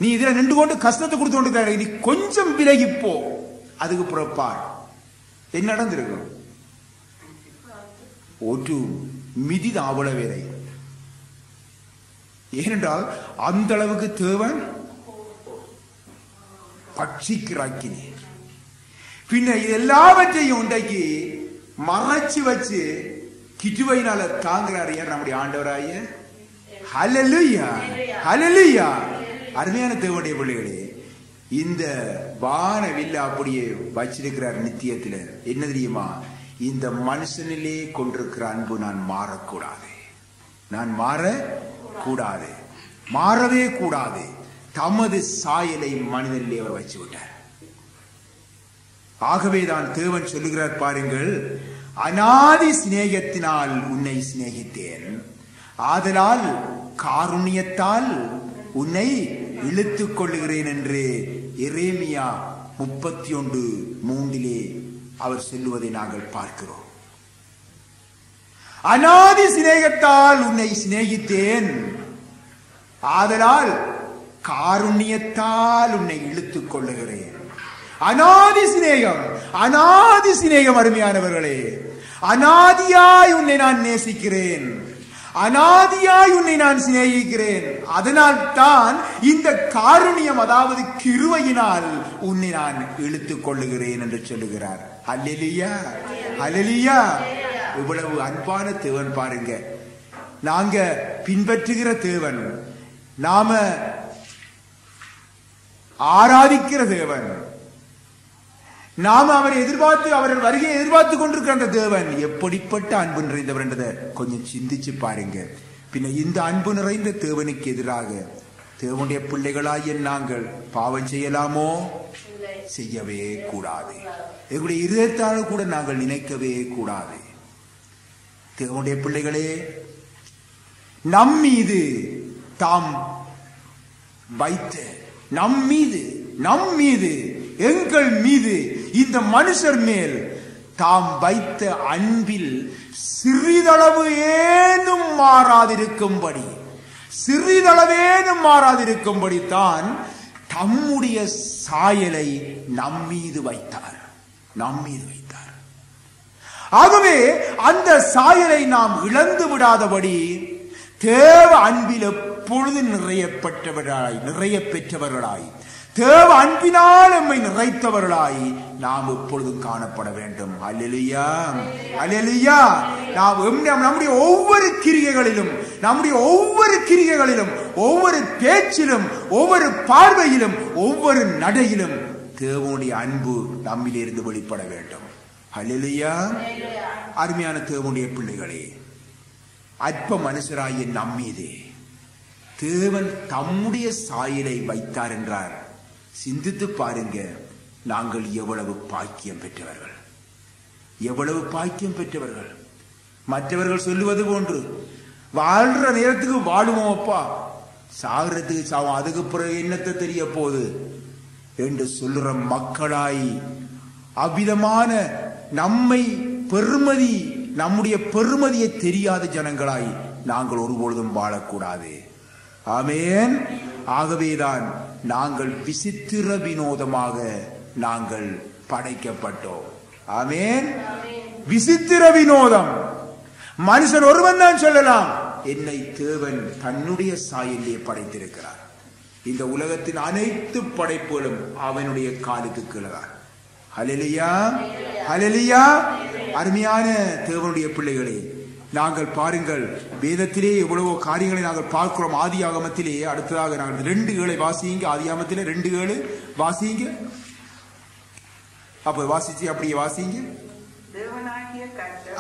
நீ இதுல நின்று கொண்டு கஷ்டத்தை கொடுத்து கொண்டு நீ கொஞ்சம் விலகி போ. அதுக்கு புறப்பார் என்ன நடந்திருக்கும்? ஒரு மிதிதான் அவ்வளவு வேலை. ஏனென்றால் அந்த அளவுக்கு தேவன் பட்சிக்கிறாக்கினே. பின்ன இது எல்லாவற்றையும் உண்டாக்கி மறைச்சு வச்சு கிட்டுவையினால தாங்குறாரு யார்? நம்முடைய ஆண்டவராய. ஹல்லேலூயா, ஹல்லேலூயா. அருமையான தேவனுடைய பிள்ளைகளே, இந்த வானவில்ல அப்படியே வச்சிருக்கிறார் நித்தியத்துல. என்ன தெரியுமா? இந்த மனுஷனிலே கொண்டிருக்கிற அன்பு நான் மாறக்கூடாது, நான் மாறக்கூடாது, மாறவே கூடாது. தமது சாயலை மனிதனிலே அவர் வச்சு விட்டார். ஆகவேதான் தேவன் சொல்லுகிறார் பாருங்கள், அநாதி சிநேகத்தினால் உன்னை சிநேகித்தேன், ஆதலால் காருண்யத்தால் உன்னை இழுத்துக் கொள்ளுகிறேன் என்று எரேமியா 31:3 அவர் சொல்லுவதை நாங்கள் பார்க்கிறோம். அநாதி சிநேகத்தால் உன்னை சிநேகித்தேன், ஆதலால் காருண்யத்தால் உன்னை இழுத்துக் கொள்ளுகிறேன். அநாதி சிநேகம், அநாதி சிநேகம். அருமையானவர்களே, அநாதியாய் உன்னை நான் நேசிக்கிறேன், அநாதியாய் உன்னை நான் சிநேகிக்கிறேன். அதனால் தான் இந்த காருண்யம், அதாவது கிருபையினால் உன்னை நான் இழுத்துக் கொள்ளுகிறேன் என்று சொல்லுகிறார். அல்லேலூயா, அல்லேலூயா. இவ்வளவு அன்பான தேவன் பாருங்க. நாங்க பின்பற்றுகிற தேவன், நாம ஆராதிக்கிற தேவன், நாம அவரை எதிர்பார்த்து, அவர்கள் வருகையை எதிர்பார்த்து கொண்டிருக்கிற அந்த தேவன் எப்படிப்பட்ட அன்பு நிறைந்தவர் என்றதை கொஞ்சம் சிந்திச்சு பாருங்க. பின்ன இந்த அன்பு நிறைந்த தேவனுக்கு எதிராக தேவனுடைய பிள்ளைகளாகிய நாங்கள் பாவம் செய்யலாமோ? செய்யவே கூடாது. எங்களுடைய இருதயத்தால் கூட நாங்கள் நினைக்கவே கூடாது. தேவனுடைய பிள்ளைகளே, நம் மீது தாம் வைத்த, நம் மீது எங்கள் மீது, இந்த மனுஷர் மேல் தாம் வைத்த அன்பில் சிறிதளவு ஏனும் மாறாதிருக்கும்படி, சிறிதளவேனும் மாறாதிருக்கும்படி தான் தம்முடைய சாயலை நம்மீது வைத்தார், நம்மீது வைத்தார். ஆகவே அந்த சாயலை நாம் இழந்து விடாதபடி தேவ அன்பில் எப்பொழுது நிறைய பெற்றவர்களாய், தேவ அன்பினால் நம்மை நிறைத்தவர்களாய் நாம் எப்பொழுதும் காணப்பட வேண்டும். அல்லேலூயா, அல்லேலூயா. நம்முடைய ஒவ்வொரு கிரியைகளிலும், ஒவ்வொரு பேச்சிலும், ஒவ்வொரு பார்வையிலும், ஒவ்வொரு நடையிலும் தேவனுடைய அன்பு நம்மிலிருந்து வெளிப்பட வேண்டும். அல்லேலூயா. அருமையான தேவனுடைய பிள்ளைகளே, அற்ப மனுஷராகிய நம்மீது தேவன் தம்முடைய சாயலை வைத்தார் என்றார். சிந்தித்து பாருங்க, நாங்கள் எவ்வளவு பாக்கியம் பெற்றவர்கள், எவ்வளவு பாக்கியம் பெற்றவர்கள். மற்றவர்கள் சொல்லுவது போன்று வாழ்ற நேரத்துக்கு வாழுவோம்ப்பா, சாகிறதுக்கு சாவோம், அதுக்கு பிறகு என்னத்தை தெரிய போகுது என்று சொல்லுற மக்களாய், அவ்விதமான நம்மை பெருமதி, நம்முடைய பெருமதியை தெரியாத ஜனங்களாய் நாங்கள் ஒருபொழுதும் வாழக்கூடாது. ஆமென். ஆகவேதான் நாங்கள் விசித்திர வினோதமாக நாங்கள் படைக்கப்பட்டோம். ஆமென். விசித்திர வினோதம். மனுஷன் ஒருவன் தான் சொல்லலாம், என்னை தேவன் தன்னுடைய சாயலிலே படைத்திருக்கிறார். இந்த உலகத்தின் அனைத்து படைப்புகளும் அவனுடைய காலுக்கு கீழதான். ஹல்லேலூயா, ஹல்லேலூயா. அருமையான தேவனுடைய பிள்ளைகளே, நாங்கள் பாருங்கள், வேதத்திலே எவ்வளவோ காரியங்களை நாங்கள் பார்க்கிறோம். ஆதி ஆகமத்திலே அடுத்ததாக நாங்கள் 2:7 வாசிங்க. ஆதி ஆகமத்திலே 2:7 வாசிங்க. அப்ப வாசிச்சு அப்படியே வாசிங்க. தேவனாகிய கர்த்தர்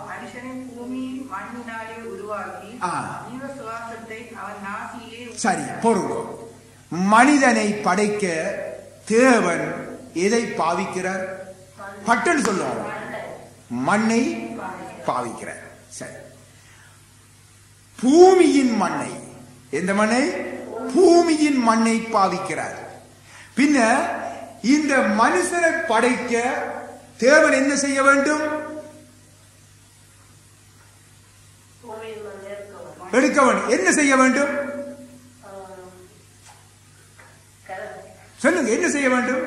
மனுஷனை பூமியின் மண்ணினாலே உருவாக்கி ஜீவ சுவாசத்தை அவன் நாசியிலே. சரி, பொருள். மனிதனை படைக்க தேவன் எதை பாவிக்கிறார்? பட்டன் சொல்லுவார். மண்ணை பாவிக்கிறார். சரி, பூமியின் மண்ணை, எந்த மண்ணை? பூமியின் மண்ணை பாவிக்கிறார். பின்ன இந்த மனுஷனை படைக்க தேவன் என்ன செய்ய வேண்டும்? எடுக்க வேண்டும். என்ன செய்ய வேண்டும்? சொல்லுங்க, என்ன செய்ய வேண்டும்?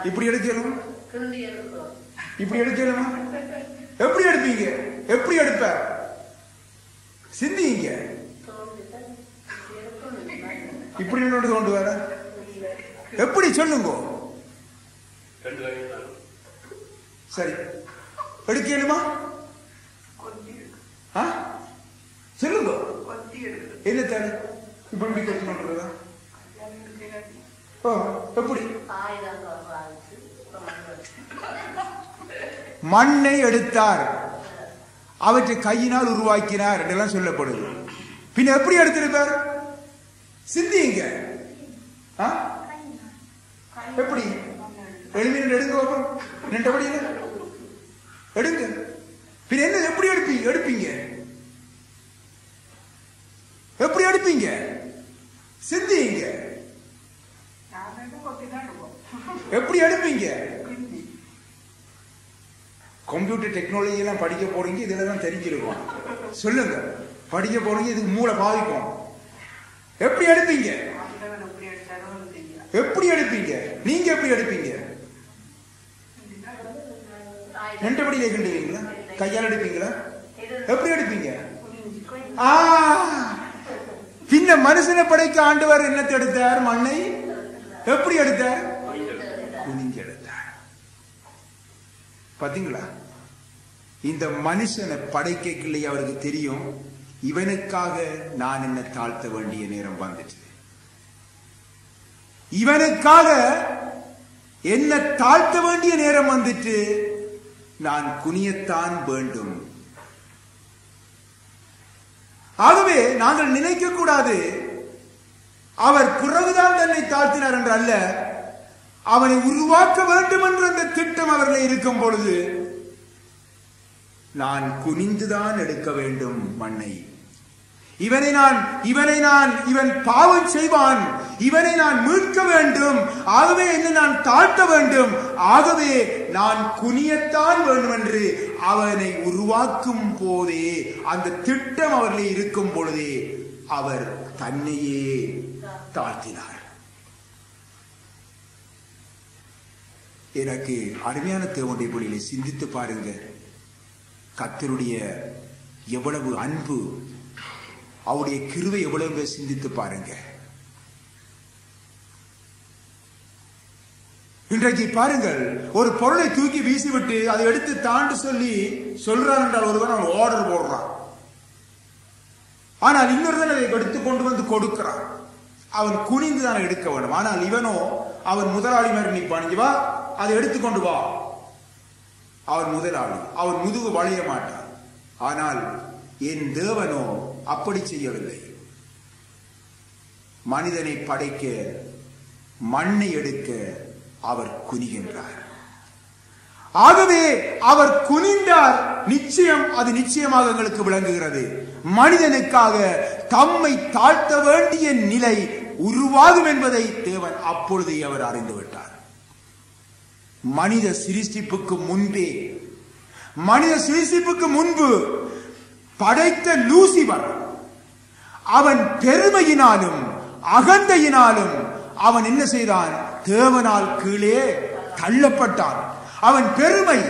இப்படி எடுக்கணும், இப்படி எடுக்கணும். எப்படி எடுப்பீங்க? எப்படி எடுப்ப? சிந்திங்க. இப்படி கொண்டு வர எப்படி சொல்லுங்க? சரி, எடுக்கணுமா? சொல்லுங்க, என்ன தேவை? இப்படி கொண்டு எப்படி? மண்ணை எடுத்தார், அவற்றை கையினால் உருவாக்கினார் என்றெல்லாம் சொல்லப்படுது. பின்ன எப்படி எடுத்திருப்பார்? சிந்திங்க. எப்படி? எளிமையில் எடுங்க, நின்றபடியில் எடுங்க. பின்ன என்ன? எப்படி எடுப்பீங்க? எப்படி எடுப்பீங்க? சிந்திங்க. எப்படி எடுப்பீங்க? கம்ப்யூட்டர் டெக்னாலஜி எல்லாம் படிக்க போறீங்க, இதுல தான் தெரிஞ்சிருக்கும். சொல்லுங்க, படிக்க போறீங்க, இதுக்கு மூளை பாதிக்கும். எப்படி எடுப்பீங்க? எப்படி எடுப்பீங்க? நீங்க எப்படி எடுப்பீங்க? நின்றபடியிலே கிண்டுவீங்களா? கையால் எடுப்பீங்களா? எப்படி எடுப்பீங்க? பின்ன மனுஷனை படைக்க ஆண்டவர் என்னத்தை எடுத்தார்? மண்ணை. எப்படி எடுத்தார்? குனிஞ்சு எடுத்தார். பாத்தீங்களா? இந்த மனுஷனை படைக்கலையே அவருக்கு தெரியும், இவனுக்காக நான் என்ன தாழ்த்த வேண்டிய நேரம் வந்துச்சு, இவனுக்காக என்ன தாழ்த்த வேண்டிய நேரம் வந்துட்டு, நான் குனியத்தான் வேண்டும். ஆகவே நாங்கள் நினைக்க கூடாது அவர் பிறகுதான் தன்னை தாழ்த்தினார் என்று அல்ல, அவனை உருவாக்க வேண்டும் என்ற அந்த திட்டம் அவர்களை இருக்கும் பொழுது நான் குனிந்துதான் எடுக்க வேண்டும் மண்ணை. இவன் பாவம் செய்வான், இவனை நான் மீட்க வேண்டும், ஆகவே என்ன நான் தாழ்த்த வேண்டும், ஆகவே நான் குனியத்தான் வேண்டும் என்று அவனை உருவாக்கும் போதே, அந்த திட்டம் அவர்களை இருக்கும் பொழுதே அவர் தன்னையே தாழ்த்தினார். எனக்கு அருமையான தேவனுடைய பிள்ளைகளை சிந்தித்து பாருங்க. கர்த்தருடைய எவ்வளவு அன்பு, அவருடைய கிருபை எவ்வளவு சிந்தித்து பாருங்க. இன்றைக்கு பாருங்கள், ஒரு பொருளை தூக்கி வீசிவிட்டு அதை எடுத்து தாண்டு சொல்றான் என்றால் ஒருவன் அவன் ஆர்டர் போடுறான். ஆனால் இன்னொருவன் அதை எடுத்து கொண்டு வந்து கொடுக்கிறான். அவன் குனிந்து தான் எடுக்க வேண்டும். ஆனால் இவனோ அவன் முதலாளி மாதிரி நிற்பான், வா அதை எடுத்துக்கொண்டு வா. அவன் முதலாளி, அவன் முதுகு வளைய மாட்டான். ஆனால் என் தேவனோ அப்படி செய்யவில்லை. மனிதனை படைக்க, மண்ணை எடுக்க அவர் குனிகின்றார். ஆகவே அவர் குனிந்தார். நிச்சயம், அது நிச்சயமாக எங்களுக்கு விளங்குகிறது. மனிதனுக்காக தம்மை தாழ்த்த வேண்டிய நிலை உருவாகும் என்பதை தேவன் அப்பொழுதே அவர் அறிந்துவிட்டார். மனித சிருஷ்டிப்புக்கு முன்பு படைத்த லூசிபர் அவன் பெருமையினாலும் அகந்தையினாலும் அவன் என்ன செய்தான்? தேவனால் கீழே தள்ளப்பட்டான். அவன் பெருமை,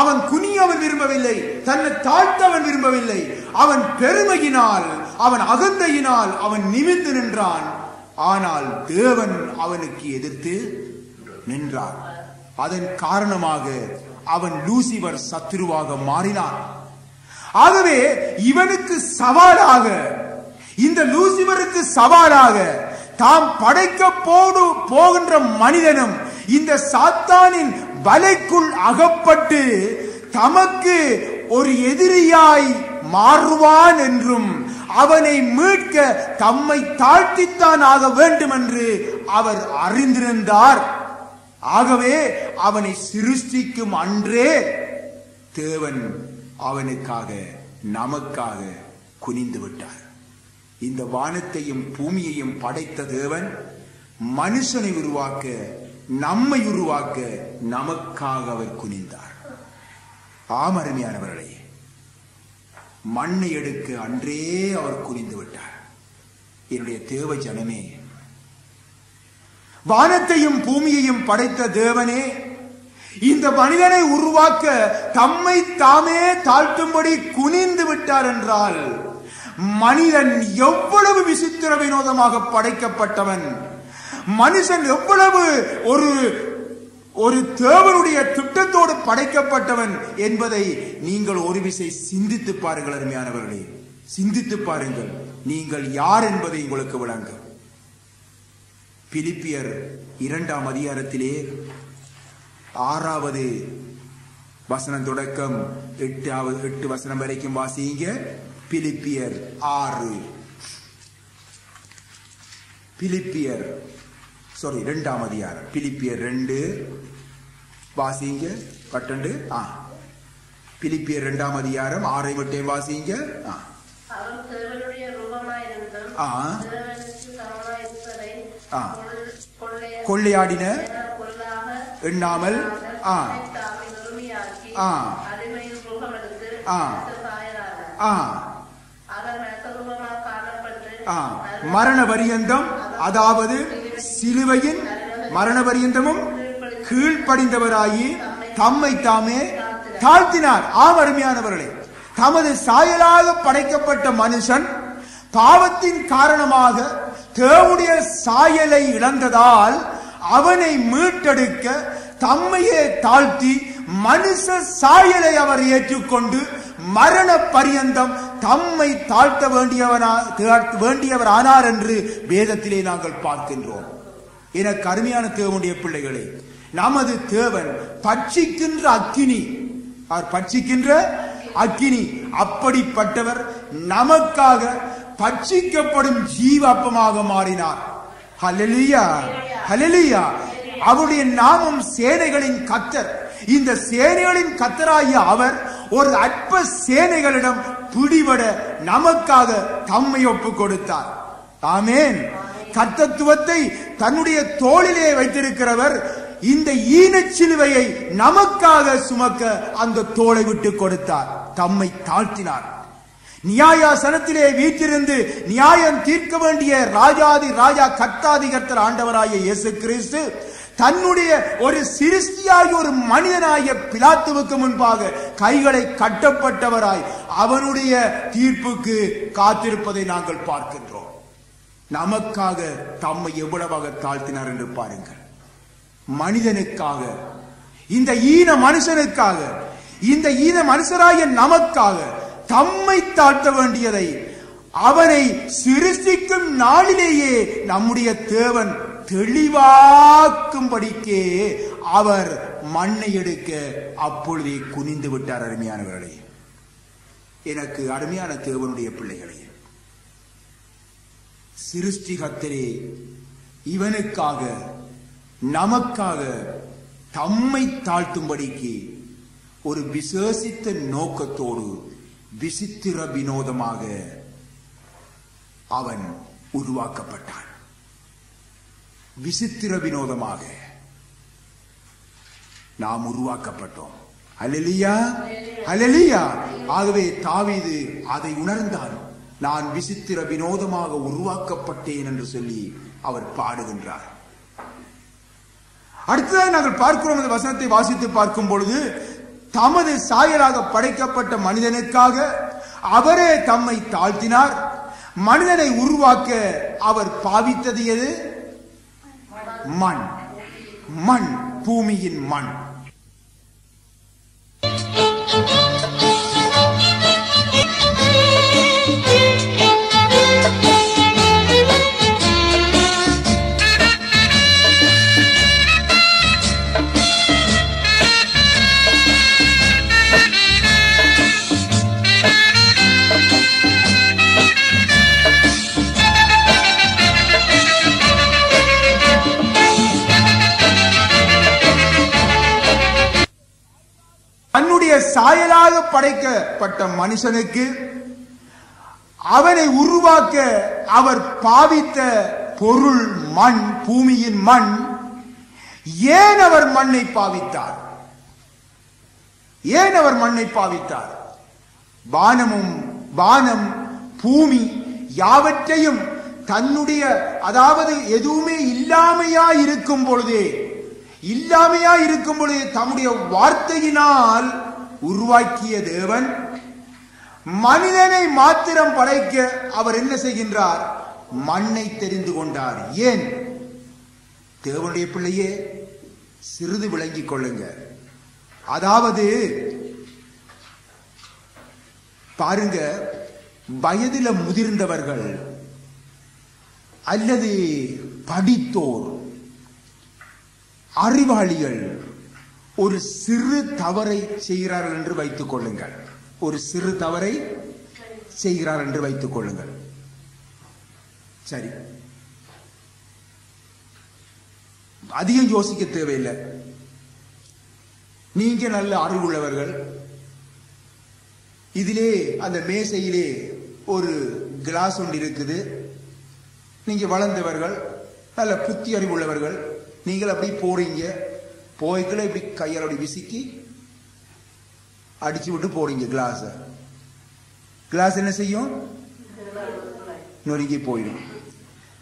அவன் குனிய அவன் விரும்பவில்லை, தன்னை தாழ்த்த அவன் விரும்பவில்லை. அவன் பெருமையினால், அவன் அகந்தையினால் அவன் நிமிர்ந்து நின்றான். ஆனால் தேவன் அவனுக்கு எதிர்த்து நின்றார். அதன் காரணமாக அவன் லூசிபர் சத்துருவாக மாறினான். ஆகவே இவனுக்கு சவாலாக, இந்த லூசிபருக்கு சவாலாக தாம் படைக்க போகின்ற மனிதனும் இந்த சாத்தானின் வலைக்குள் அகப்பட்டு தமக்கு ஒரு எதிரியாய் மாறுவான் என்றும் அவனை மீட்க தம்மை தாழ்த்தித்தான் ஆக வேண்டும் என்று அவர் அறிந்திருந்தார். ஆகவே அவனை சிருஷ்டிக்கும் அன்றே தேவன் அவனுக்காக நமக்காக குனிந்து விட்டார். இந்த வானத்தையும் பூமியையும் படைத்த தேவன் மனுஷனை உருவாக்க, நம்மை உருவாக்க நமக்காக அவர் குனிந்தார். ஆமருமையானவர்களே, மண்ணை எடுக்க அன்றே அவர் குனிந்து விட்டார். என்னுடைய தேவ ஜனமே, வானத்தையும் பூமியையும் படைத்த தேவனே இந்த மனிதனை உருவாக்க தம்மை தாமே தாழ்த்தும்படி குனிந்து விட்டார் என்றால், மனிதன் எவ்வளவு விசித்திர வினோதமாக படைக்கப்பட்டவன், மனுஷன் எவ்வளவு ஒரு தேவனுடைய திட்டத்தோடு படைக்கப்பட்டவன் என்பதை நீங்கள் ஒரு விசை சிந்தித்து பாருங்கள். அருமையானவர்களே, சிந்தித்து பாருங்கள். நீங்கள் யார் என்பதை உங்களுக்கு விளங்கும். பிலிப்பியர் 2ஆம் அதிகாரத்திலே 6வது வசனம் தொடக்கம் 8 வசனம் வரைக்கும் வாசிங்க. பிலிப்பியர் 6, பிலிப்பியர் 2ஆம் அதிகாரம், பிலிப்பியர் 2 வாசிங்க. பட்டண்டு பிலிப்பியர் 2ஆம் அதிகாரம் 6 வாசிங்க. கொள்ளையாடின எண்ணாமல் மரண பரியந்தம், அதாவது சிலுவையின் மரண பரியந்தமும் கீழ்ப்படிந்தவராகி தம்மை தாமே தாழ்த்தினார். அருமையானவர்களே, தமது சாயலாக படைக்கப்பட்ட மனுஷன் பாவத்தின் காரணமாக தேவனுடைய சாயலை இழந்ததால் அவனை மீட்டெடுக்க தம்மையே தாழ்த்தி மனுஷ சாயலை அவர் ஏற்றுக்கொண்டு மரண பரியந்தம் தம்மை தாழ்த்த வேண்டியவர் ஆனார் என்று வேதத்திலே நாங்கள் பார்க்கின்றோம். எனக்கு அருமையான தேவனுடைய பிள்ளைகளே, நமது தேவன் பட்சிக்கின்ற அக்கினி, அவர் பட்சிக்கின்ற அக்கினி. அப்படிப்பட்டவர் நமக்காக பட்சிக்கப்படும் ஜீவாப்பமாக மாறினார். ஹல்லேலூயா, ஹல்லேலூயா. அவருடைய நாமம் சேனைகளின் கர்த்தர். இந்த சேனைகளின் கர்த்தராகிய அவர் ஒரு அற்ப சேனைகளிடம் பிடிபட நமக்காக தம்மை ஒப்புக் கொடுத்தார். ஆமென். கர்த்தத்துவத்தை தன்னுடைய தோளிலே வைத்திருக்கிறவர் இந்த ஈனச்சிலுவையை நமக்காக சுமக்க அந்த தோளை விட்டு கொடுத்தார், தம்மை தாழ்த்தினார். நியாயாசனத்திலே வீற்றிருந்து நியாயம் தீர்க்க வேண்டிய ராஜாதி ராஜா கர்த்தாதி கர்த்தர் ஆண்டவராகிய இயேசு கிறிஸ்து தன்னுடைய ஒரு சிருஷ்டியாகி ஒரு மனிதனாகிய பிலாத்துவுக்கு முன்பாக கைகளை கட்டப்பட்டவராய் அவனுடைய தீர்ப்புக்கு காத்திருப்பதை நாங்கள் பார்க்கின்றோம். நமக்காக தம்மை எவ்வளவாக தாழ்த்தினார் என்று பாருங்கள். மனிதனுக்காக, இந்த ஈன மனுஷனுக்காக, இந்த ஈன மனுஷராகிய நமக்காக தம்மை தாழ்த்த வேண்டியதை அவனை சிருஷ்டிக்கும் நாளிலேயே நம்முடைய தேவன் தெளிவாக்கும்படிக்கே அவர் மண்ணை எடுக்க அப்பொழுதே குனிந்து விட்டார். அருமையானவர்களே, எனக்கு அருமையான தேவனுடைய பிள்ளைகளே, சிருஷ்டிகர்த்தரே இவனுக்காக நமக்காக தம்மை தாழ்த்தும்படிக்கு ஒரு விசேஷித்த நோக்கத்தோடு விசித்திர வினோதமாக அவன் உருவாக்கப்பட்டான். விசித்திர வினோதமாக நாம் உருவாக்கப்பட்டோம். அல்லேலூயா, அல்லேலூயா. ஆகவே தாவீது அதை உணர்ந்தான். நான் விசித்திர வினோதமாக உருவாக்கப்பட்டேன் என்று சொல்லி அவர் பாடுகின்றார். அடுத்ததாக நாங்கள் பார்க்கிறோம், இந்த வசனத்தை வாசித்து பார்க்கும் பொழுது, தமது சாயலாக படைக்கப்பட்ட மனிதனுக்காக அவரே தம்மை தாழ்த்தினார். மனிதனை உருவாக்க அவர் பாவித்தது எது? மண். மண், பூமியின் மண். சாயலாக படைக்கப்பட்ட மனுஷனுக்கு அவனை உருவாக்க அவர் பாவித்த பொருள் மண், பூமியின் மண். ஏன் அவர் மண்ணை பாவித்தார்? ஏன் அவர் மண்ணை பாவித்தார்? வானம், பூமி யாவற்றையும் தன்னுடைய, அதாவது எதுவுமே இல்லாமையா இருக்கும் பொழுதே தம்முடைய வார்த்தையினால் உருவாக்கிய தேவன் மனிதனை மாத்திரம் படைக்க அவர் என்ன செய்கின்றார்? மண்ணை தெரிந்து கொண்டார். ஏன்? தேவனுடைய பிள்ளையே, சிறிது விளங்கிக் கொள்ளுங்க. அதாவது பாருங்க, வயதில முதிர்ந்தவர்கள் அல்லது படித்தோர், அறிவாளிகள் ஒரு சிறு தவறை செய்கிறார்கள் என்று வைத்துக் கொள்ளுங்கள். ஒரு சிறு தவறை செய்கிறார் என்று வைத்துக் கொள்ளுங்கள். சரி, அதிகம் யோசிக்க தேவையில்லை. நீங்க நல்ல அறிவுள்ளவர்கள். இதிலே அந்த மேசையிலே ஒரு கிளாஸ் ஒன்று இருக்குது. நீங்க வளர்ந்தவர்கள், நல்ல புத்தி அறிவுள்ளவர்கள். நீங்கள் அப்படி போறீங்க, போய்க்குள்ள இப்படி கையால் அப்படி விசிக்கி அடிச்சு விட்டு போறீங்க கிளாஸ் என்ன செய்யும்? நொறுங்கி போயிடும்.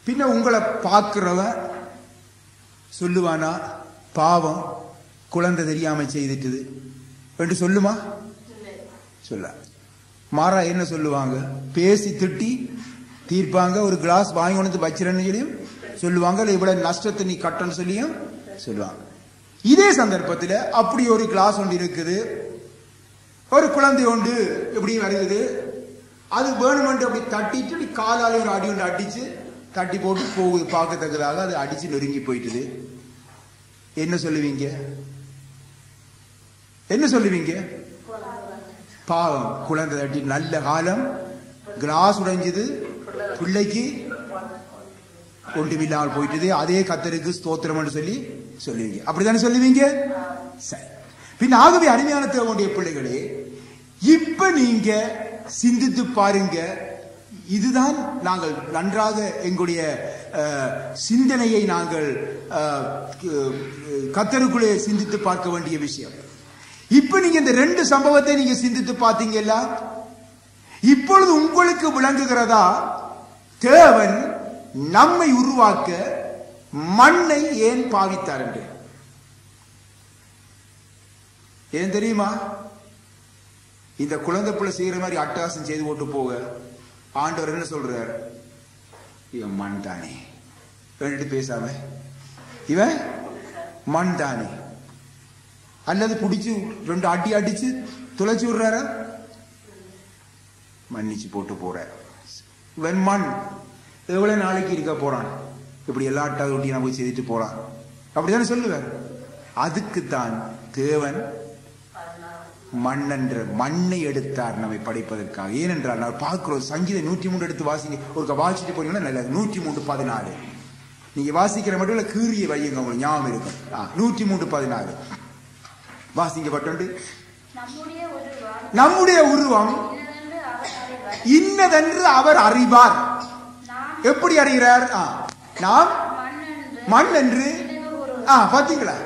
பின்ன உங்களை பார்க்கிறவன் சொல்லுவானா, பாவம் குழந்தை தெரியாம செய்துட்டுது என்று சொல்லுமா? சொல்ல மாறா என்ன சொல்லுவாங்க? பேசி திட்டி தீர்ப்பாங்க. ஒரு கிளாஸ் வாங்கி கொண்டு வச்சிருன்னு சொல்லியும் சொல்லுவாங்க. இவ்வளவு நஷ்டத்தை நீ கட்டன்னு சொல்லியும் சொல்லுவாங்க. இதே சந்தர்ப்பத்தில் அப்படி ஒரு கிளாஸ் ஒன்று இருக்குது. ஒரு குழந்தை ஒன்று எப்படி வருகிறது, அது வேணுமென்று அப்படி தட்டிட்டு காலால ஒரு அடி ஒன்று அடிச்சு தட்டி போட்டு போகுது. பார்க்கத்தக்கதாக அது அடிச்சு நெருங்கி போயிட்டுது. என்ன சொல்லுவீங்க? என்ன சொல்லுவீங்க? பாவம், குழந்தை தட்டி நல்ல காலம், கிளாஸ் உடைஞ்சது, பிள்ளைக்கு ஒன்றுமில்லாமல் போயிட்டது, அதே கர்த்தருக்கு ஸ்தோத்திரம் சொல்லி சொல்லுவீங்க. அப்படித்தானே சொல்லுவீங்க? சரி. பின் ஆகவே அருமையான தேவனுடைய பிள்ளைகளே, இப்ப நீங்க சிந்தித்து பாருங்க. இதுதான் நாங்கள் நன்றாக எங்களுடைய சிந்தனையை நாங்கள் கர்த்தருக்குள்ளே சிந்தித்து பார்க்க வேண்டிய விஷயம். இப்ப நீங்க இந்த ரெண்டு சம்பவத்தை நீங்க சிந்தித்து பார்த்தீங்கல்ல, இப்பொழுது உங்களுக்கு விளங்குகிறதா தேவன் நம்மை உருவாக்க மண்ணை ஏன் பாவித்தார் என்று? ஏன் தெரியுமா? இந்த குழந்தை பிள்ளை செய்யற மாதிரி அட்டகாசம் செய்து போட்டு போக ஆண்டவர் என்ன சொல்றார்? இவன் மண் தானே பேசாம, இவன் மண் தானே. அல்லது பிடிச்சு ரெண்டு அடி அடிச்சு துளைச்சு விடுறார, மன்னிச்சு போட்டு போற. இவன் மண், எவ்வளவு நாளைக்கு இருக்க போறான், இப்படி எல்லா அட்டாக போய் செய்துட்டு போறான், அப்படித்தானே சொல்லுவார். அதுக்குத்தான் தேவன் மண்ணென்ற மண்ணை எடுத்தார் நம்மை படைப்பதற்காக. ஏனென்றால் நான் பார்க்கிறோம், சங்கீதம் 103 எடுத்து வாசிங்க. ஒரு வாசிட்டு போனீங்கன்னா நல்லது. 103:14 நீங்க வாசிக்கிற மட்டும் கீறிய வையுங்க, உங்களுக்கு ஞாபகம் இருக்கும். 103:14 வாசிக்கப்பட்டு, நம்முடைய உருவம் இன்னதென்று அவர் அறிவார். எப்படி அறிகிறார்? நாம் மண் என்று. பாத்தீங்களா?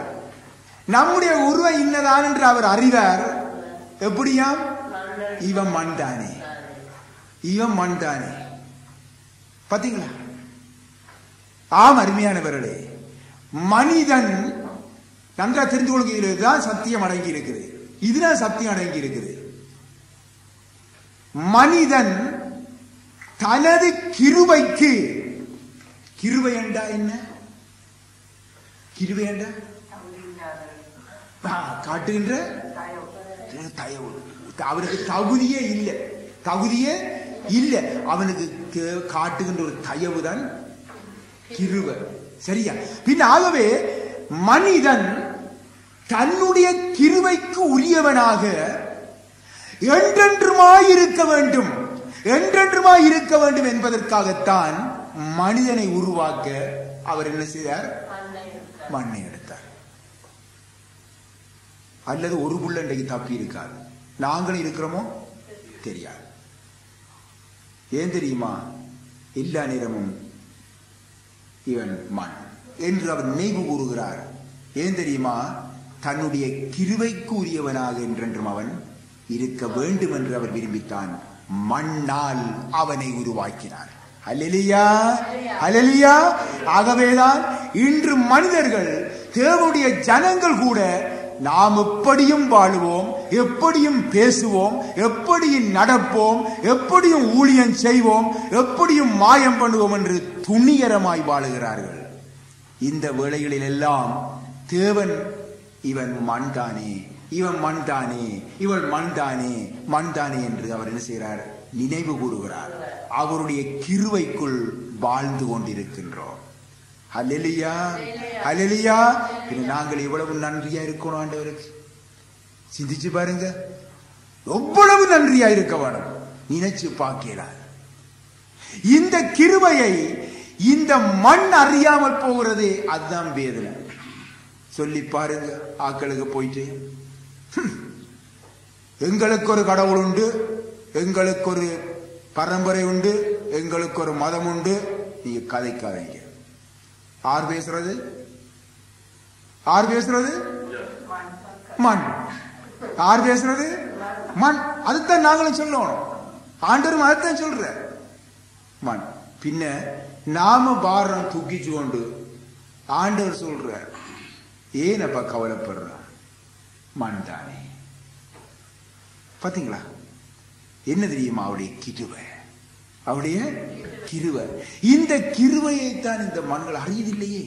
நம்முடைய உருவம் இன்னதான் என்று அவர் அறிவார். எப்படியாம்? இவன் மண் தானே, இவன் மண் தானே. பாத்தீங்களா? ஆம் அருமையானவர்களே, மனிதன் நன்றா தெரிந்து கொள்ளுங்க. இதுதான் சத்தியம் அடங்கி இருக்குது. இதுதான் சத்தியம் அடங்கி இருக்குது. மனிதன் தனது கிருபைக்கு, கிருபை என்றா என்ன? கிருபை என்றா காட்டுகின்ற தயவு. அவனுக்கு தகுதியே இல்லை, தகுதியே இல்லை. அவனுக்கு காட்டுகின்ற ஒரு தயவு தான் கிருபை. சரியா? பின் ஆகவே மனிதன் தன்னுடைய கிருபைக்கு உரியவனாக என்றென்றுமாயிருக்க வேண்டும், என்றென்றுமாயிருக்க வேண்டும் என்பதற்காகத்தான் மனிதனை உருவாக்க அவர் என்ன செய்தார்? மண்ணை எடுத்தார். அல்லது ஒரு புள்ள இன்றைக்கு தப்பி இருக்காது. நாங்களும் இருக்கிறோமோ தெரியாது. ஏன் தெரியுமா? எல்லா நேரமும் இவன் மண் என்று அவர் நினைவு கூறுகிறார். ஏன் தெரியுமா? தன்னுடைய கிருபைக்கு உரியவனாக என்றென்றும் அவன் இருக்க வேண்டும் என்று அவர் விரும்பித்தான். மண்ணால் அவனை உருவாக்கினார். அல்லேலூயா, அல்லேலூயா. ஆகவேதான் இன்று மனிதர்கள், தேவனுடைய ஜனங்கள் கூட நாம் எப்படியும் வாழுவோம், எப்படியும் பேசுவோம், எப்படியும் நடப்போம், எப்படியும் ஊழியம் செய்வோம், எப்படியும் மாயம் பண்ணுவோம் என்று துணிகரமாய் வாழுகிறார்கள். இந்த வேளைகளில் எல்லாம் தேவன் இவன் மண்தானே, இவன் மண்தானே, இவள் மண்தானே, மண்தானே என்று அவர் என்ன செய்கிறார்? நினைவு கூறுகிறார். அவருடைய கிருபைக்குள் வாழ்ந்து கொண்டிருக்கின்றோம். அல்லேலூயா, அல்லேலூயா. நாங்கள் எவ்வளவு நன்றியா இருக்கணும் ஆண்டவருக்கு. சிந்திச்சு பாருங்க, எவ்வளவு நன்றியா இருக்க வேணும். நினைச்சு பார்க்கலாம். இந்த கிருபையை இந்த மண் அறியாமல் போகிறது, அதுதான் வேதனை. சொல்லி பாருங்க, ஆக்களுக்கு போயிட்டு எங்களுக்கு ஒரு கடவுள் உண்டு, எங்களுக்கு ஒரு பரம்பரை உண்டு, எங்களுக்கு ஒரு மதம் உண்டு, நீங்க கதைக்காதீங்க. யார் பேசுறது? யார் பேசுறது? மண். யார் பேசுறது? மண். அதுதான் நாங்களும் சொல்லணும். ஆண்டவரும் அதுதான் சொல்ற. மண். பின்ன நாம பாரம் தூக்கிச்சு கொண்டு ஆண்டவர் சொல்ற, ஏனப்பா கவலைப்படுற? மண் தானே. பாத்தீங்களா? என்ன தெரியுமா? அவருடைய கிருபை, அவருடைய கிருபை. இந்த கிருபையை தான் இந்த மண்கள் அறியதில்லையே.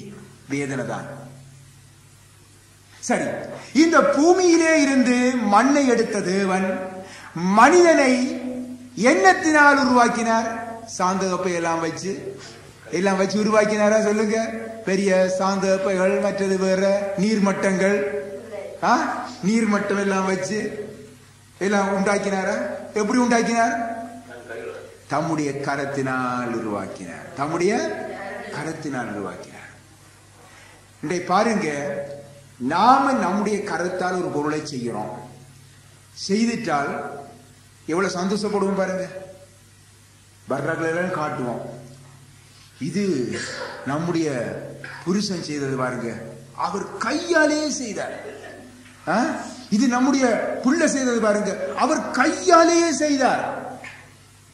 வேதனை தான். சரி, இந்த பூமியிலே இருந்து மண்ணை எடுத்த தேவன் மனிதனை எண்ணத்தினால் உருவாக்கினார். சாந்தகப்பை எல்லாம் வச்சு உருவாக்கினாரா? சொல்லுங்க. பெரிய சாந்தகப்பைகள், மற்றது வேற நீர்மட்டங்கள், நீர்மட்டம் எல்லாம் வச்சு எல்லாம் உண்டாக்கினாரா? எப்படி உண்டாக்கினார்? தம்முடைய கரத்தினால் உருவாக்கினார். தம்முடைய கரத்தினால் உருவாக்கினார். இன்றைய பாருங்க, நாம நம்முடைய கரத்தால் ஒரு பொருளை செய்கிறோம். செய்துட்டால் எவ்வளவு சந்தோஷப்படுவோம் பாருங்க. வர்றங்களெல்லாம் காட்டுவோம். இது நம்முடைய புருஷன் செய்தது பாருங்க, அவர் கையாலே செய்தார். இது நம்முடைய புள்ள செய்தது பாருங்க, அவர் கையாலேயே செய்தார்.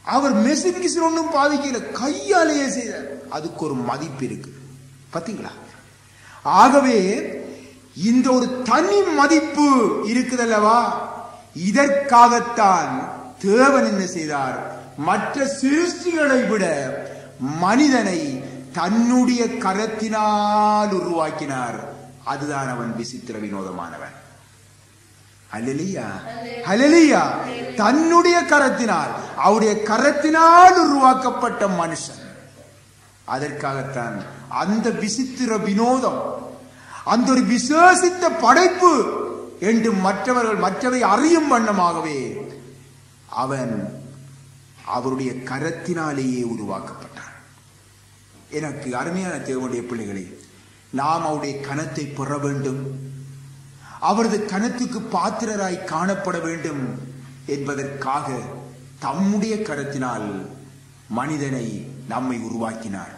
அவர் மெஷின் கிஷின் ஒன்றும் பாதிக்கல, கையாலேயே செய்தார். அதுக்கு ஒரு மதிப்பு இருக்கு. பாத்தீங்களா? ஆகவே இந்த ஒரு தனி மதிப்பு இருக்குதல்லவா, இதற்காகத்தான் தேவன் என்ன செய்தார்? மற்ற சிருஷ்டிகளை விட மனிதனை தன்னுடைய கரத்தினால் உருவாக்கினார். அதுதான் அவன் விசித்திர வினோதமானவன். அல்லேலூயா, அல்லேலூயா. தன்னுடைய கரத்தினால், அவருடைய கரத்தினால் உருவாக்கப்பட்ட மனுஷன். அதற்காகத்தான் அந்த விசித்திர வினோதம், அந்த ஒரு விசேஷித்த படைப்பு என்று மற்றவை அறியும் வண்ணமாகவே அவன் அவருடைய கரத்தினாலேயே உருவாக்கப்பட்டான். எனக்கு அருமையான தேவனுடைய பிள்ளைகளே, நாம் அவருடைய கனத்தை பெற வேண்டும், அவரது கனத்துக்கு பாத்திரராய் காணப்பட வேண்டும் என்பதற்காக தம்முடைய கரத்தினால் மனிதனை நம்மை உருவாக்கினார்.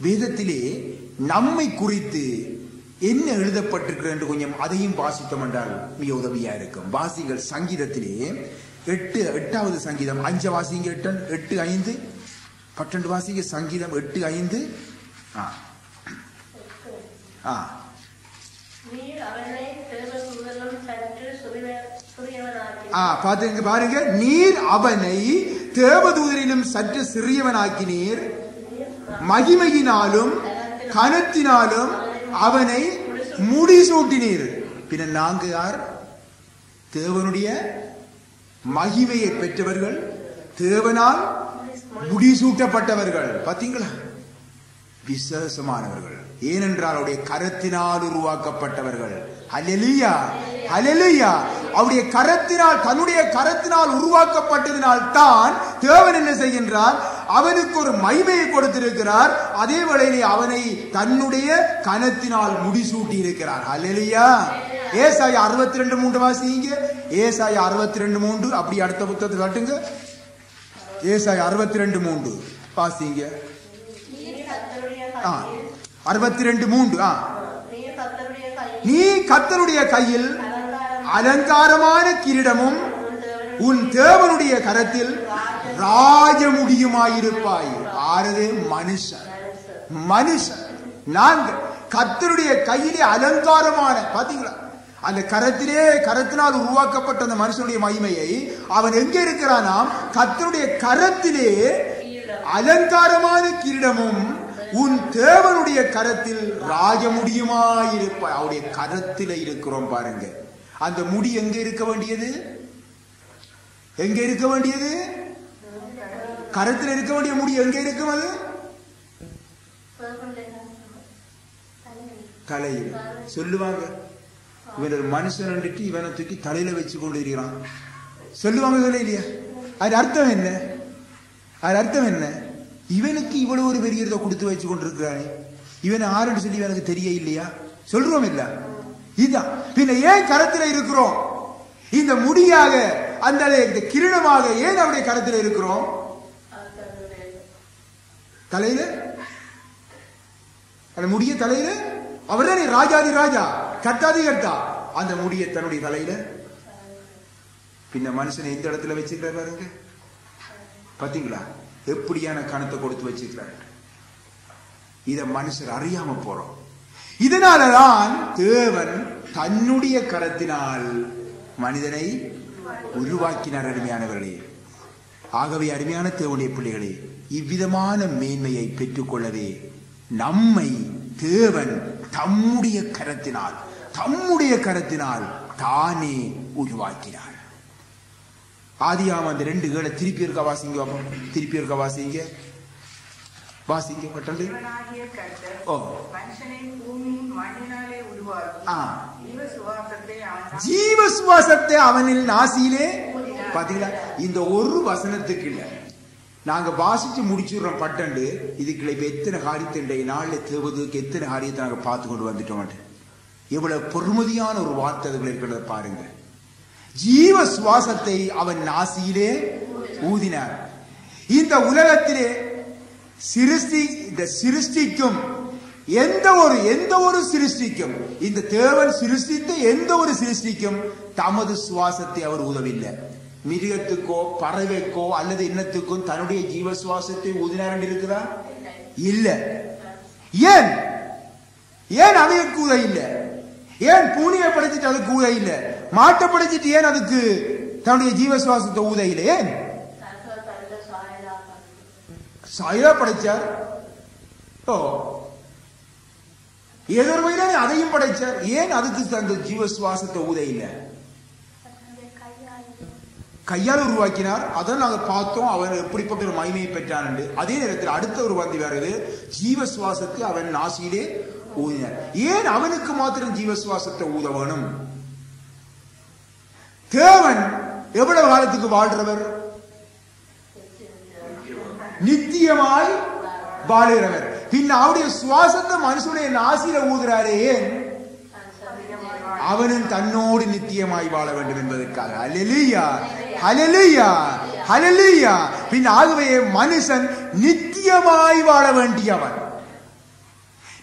வேதத்திலே நம்மை குறித்து என்ன எழுதப்பட்டிருக்கிறது என்று கொஞ்சம் அதையும் வாசித்தோம் என்றால் மிக உதவியா இருக்கும். வாசிங்கள் சங்கீதத்திலே 8வது சங்கீதம் 5 வாசிங்க, 8:5 12 வாசிங்க. சங்கீதம் 8:5. பாருங்க, நீர் அவனை தேவதூதரிலும் சற்று சிறியவனாக்கினீர், மகிமையினாலும் கனத்தினாலும் அவனை முடிசூட்டினீர். பின்ன நாங்க யார்? தேவனுடைய மகிமையை பெற்றவர்கள், தேவனால் முடிசூட்டப்பட்டவர்கள். பாத்தீங்களா? விசேஷமானவர்கள். ஏனென்றால் அவருடைய கரத்தினால் உருவாக்கப்பட்டவர்கள். அல்லேலூயா, அல்லேலூயா. அவருடைய கரத்தினால், தன்னுடைய கரத்தினால் உருவாக்கப்பட்டதினால் தான் தேவன் என்ன செய்கின்றார்? அவனுக்கு ஒரு மகிமையை கொடுத்திருக்கிறார். அதே வேளையிலே அவனை தன்னுடைய கனத்தினால் முடிசூட்டி இருக்கிறார். அல்லேலூயா. ஏசாயா 62:3 வாசிங்க. ஏசாயா 62:3. அப்படி அடுத்த புத்தகத்தை காட்டுங்க. ஏசாயா 62:3 வாசிங்க. 62:3. நீ கர்த்தருடைய கையில் அலங்காரமான கிரீடமும் உன் தேவனுடைய கரத்தில் ராஜமுடியுமாயிருப்பாய். ஆரதே மனுஷன். மனுஷன் நாங்கள் கர்த்தருடைய கையிலே அலங்காரமான, பாத்தீங்களா, அந்த கரத்தினால் உருவாக்கப்பட்ட அந்த மனுஷனுடைய மகிமையை அவன் எங்க இருக்கிறானாம்? கர்த்தருடைய கரத்திலே அலங்காரமான கிரீடமும் உன் தேவனுடைய கரத்தில் ராஜமுடியுமாயிருப்பாய். அவருடைய கரத்தில இருக்கிறோம் பாருங்க. அந்த முடி எங்க இருக்க வேண்டியது? எங்க இருக்க வேண்டியது? கரத்தில் இருக்க வேண்டிய முடி எங்க இருக்கும்? அது தலையில். சொல்லுவாங்க, இவன் ஒரு மனுஷன் இவனை தூக்கி தலையில வச்சு கொண்டு இருக்கிறான் சொல்லுவாங்க, சொல்ல இல்லையா? அது அர்த்தம் என்ன? அது அர்த்தம் என்ன? இவனுக்கு இவ்வளவு ஒரு பெரியதை கொடுத்து வச்சு கொண்டிருக்கிறானே, இவன் ஆறுன்னு சொல்லி எனக்கு தெரிய இல்லையா? சொல்றோம் இல்ல? இதுதான். பின்ன ஏன் கரத்தில் இருக்கிறோம்? இந்த முடியாக, அந்த கிரீடமாக ஏன் அவருடைய கரத்தில் இருக்கிறோம்? தலையில அந்த முடிய தலையில அவர்தான் ராஜாதி ராஜா, கர்த்தாதி கர்த்தா. அந்த முடிய தன்னுடைய தலையில பின்ன மனுஷனை எந்த இடத்துல வச்சிருக்கிறார் பாருங்க. பாத்தீங்களா எப்படியான கணத்தை கொடுத்து வச்சிருக்கிறார்? இத மனுஷர் அறியாம போறோம். இதனாலதான் தேவன் தன்னுடைய கரத்தினால் மனிதனை உருவாக்கினார். அருமையானவர்களே, ஆகவே அருமையான தேவனுடைய பிள்ளைகளே, இவ்விதமான மேன்மையை பெற்றுக்கொள்ளவே நம்மை தேவன் தம்முடைய கரத்தினால் தானே உருவாக்கினார். ஆதியாகமம் அந்த 2:7 திருப்பி இருக்க வாசிங்க. திருப்பி இருக்க வாசிங்க. வாசிங்க பட்டது. ஜீவ சுவாசத்தை அவனில் நாசியிலே. பாத்தீங்களா, இந்த ஒரு வசனத்துக்கு இல்ல நாங்க வாசிச்சு முடிச்சுடுறோம் பட்டண்டு. இதுக்குள்ள இப்ப எத்தனை காரியத்தை நாள்ல தேவதுக்கு எத்தனை காரியத்தை நாங்க பார்த்து கொண்டு வந்துட்டோம். எவ்வளவு பொறுமதியான ஒரு வார்த்தை இருக்கிறத பாருங்க. ஜீவ சுவாசத்தை அவன் நாசியிலே ஊதினார். இந்த உலகத்திலே சிருஷ்டிக்கும் எந்த ஒரு சிருஷ்டிக்கும், இந்த தேவன் சிருஷ்டித்த எந்த ஒரு சிருஷ்டிக்கும் தமது சுவாசத்தை அவர் ஊதவில்லை. மிருகத்துக்கோ பறவைக்கோ அல்லது இன்னத்துக்கும் தன்னுடைய ஜீவ சுவாசத்தை ஊதினார் என்று இருக்குதா? இல்ல. ஏன் அவைக்கு ஊத இல்ல? ஏன் பூனையை படைச்சிட்டு அதுக்கு ஊத இல்ல? மாட்டை படைச்சிட்டு ஏன் அதுக்கு தன்னுடைய ஜீவ சுவாசத்தை ஊத இல்ல? ஏன் சாயலா படைச்சார்? ஏதோ ஒரு வகையில அதையும் படைச்சார். ஏன் அதுக்கு அந்த ஜீவ சுவாசத்தை ஊத இல்ல? கையால் உருவாக்கினார். அதை நாங்க பார்த்தோம். அவன் எப்படிப்பட்ட ஒரு மகிமையை பெற்றான் என்று. அதே நேரத்தில் அடுத்த ஒரு வந்து வருது, ஜீவ சுவாசத்தை அவன் நாசியிலே ஊதினார். ஏன் அவனுக்கு மாத்திரம் ஜீவ சுவாசத்தை ஊத வேணும்? தேவன் எவ்வளவு காலத்துக்கு வாழ்றவர்? நித்தியமாய் வாழுகிறவர். பின் அவருடைய சுவாசத்தை மனுஷனுடைய நாசியில ஊதுறாரே, ஏன்? அவனும் தன்னோடு நித்தியமாய் வாழ வேண்டும் என்பதற்காக. அல்லேலூயா, அல்லேலூயா, அல்லேலூயா. பின் ஆகவே மனுஷன் நித்தியமாய் வாழ வேண்டியவன்,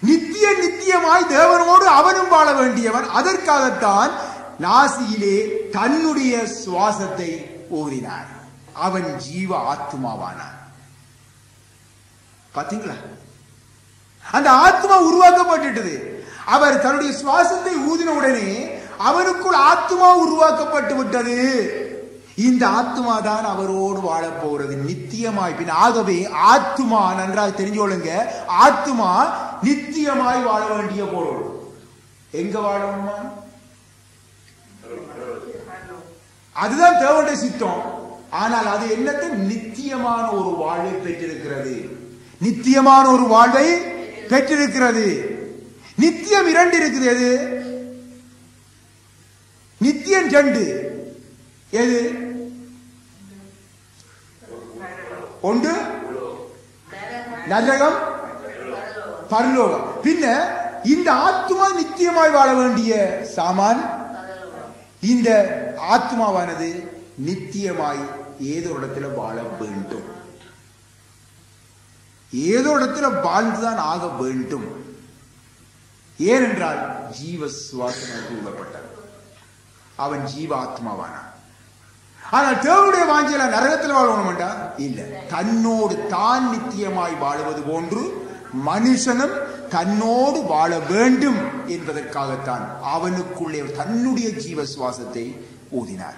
நித்தியமாய் தேவனோடு அவனும் வாழ வேண்டியவன். அதற்காகத்தான் நாசியிலே தன்னுடைய சுவாசத்தை ஊதினார். அவன் ஜீவ ஆத்மாவானான். பாத்தீங்களா, அந்த ஆத்மா உருவாக்கப்பட்டுட்டது. அவர் தன்னுடைய சுவாசத்தை ஊதின உடனே அவனுக்குள் ஆத்மா உருவாக்கப்பட்டு விட்டது. இந்த ஆத்மா தான் அவரோடு வாழ போறது நித்தியமாய். பின் ஆகவே ஆத்மா, நன்றாக தெரிஞ்சோளுங்க, ஆத்மா நித்தியமாய் வாழ வேண்டிய பொருள். எங்க வாழணுமா? அதுதான் தேவனுடைய சித்தம். ஆனால் அது என்னத்தை? நித்தியமான ஒரு வாழ்வை பெற்றிருக்கிறது. நித்தியமான ஒரு வாழ்வை பெற்றிருக்கிறது. நித்தியம் 2 இருக்குது. எது நித்தியம்? 2. எது? ஒன்று நரகம், பரலோகம். பின்ன இந்த ஆத்மா நித்தியமாய் வாழ வேண்டிய சாமான். இந்த ஆத்மாவானது நித்தியமாய் ஏதோ இடத்துல வாழ வேண்டும். ஏதோ இடத்துல வாழ்ந்துதான் ஆக வேண்டும். ஏனென்றால் ஜீவ சுவாசம் கூறப்பட்டார். அவன் ஜீவ ஆத்மாவானான். ஆனால் தேவனுடைய வாஞ்சையில நரகத்தில் வாழணும்டா இல்ல. தன்னோடு தான் நித்தியமாய் வாழுவது போன்று மனுஷனும் தன்னோடு வாழ வேண்டும் என்பதற்காகத்தான் அவனுக்குள்ளே தன்னுடைய ஜீவ சுவாசத்தை ஊதினார்.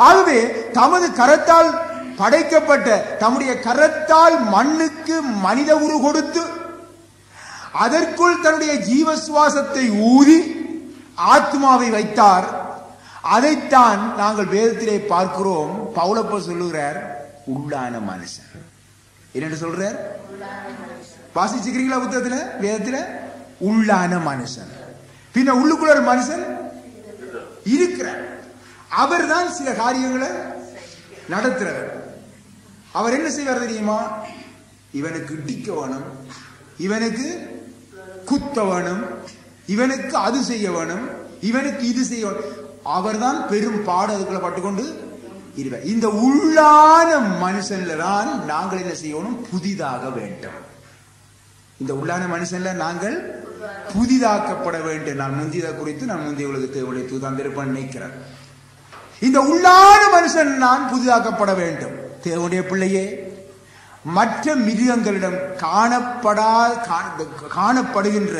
ஆகவே தமது கரத்தால் படைக்கப்பட்ட தம்முடைய கரத்தால் மண்ணுக்கு மனித உரு கொடுத்து அதற்குள் தன்னுடைய ஜீவ சுவாசத்தை ஊதி ஆத்மாவை வைத்தார். அதைத்தான் நாங்கள் வேதத்திலே பார்க்கிறோம். பவுலப்ப சொல்லுகிறார், உள்ளான மனுஷன். என்ன சொல்றார்? வாசிச்சுக்கிறீங்களா புத்தகத்துல, வேதத்துல? உள்ளான மனுஷன். பின்ன உள்ளுக்குள்ள ஒரு மனுஷன் இருக்கிறார். அவர் தான் சில காரியங்களை நடத்துறவர். அவர் என்ன செய்வார் தெரியுமா? இவனுக்கு இடிக்க வேணும், இவனுக்கு குத்த வேணும், இவனுக்கு அது செய்ய வேணும், இவனுக்கு இது செய்ய வேணும். அவர் தான் பெரும் பாடு அதுக்குள்ள பட்டுக்கொண்டு இருப்பார். இந்த உள்ளான மனுஷன்ல தான் நாங்கள் என்ன செய்யணும்? புதிதாக வேண்டும். இந்த உள்ளான மனுஷன்ல நாங்கள் புதிதாக்கப்பட வேண்டும். நான் முந்தியதை குறித்து நான் முந்தைய உலகத்தை தந்திருப்பேன் நினைக்கிறேன். இந்த உள்ளான மனுஷன் நான் புதிதாக்கப்பட வேண்டும். தேவனுடைய பிள்ளையே, மற்ற மிருகங்களிடம் காணப்படுகின்ற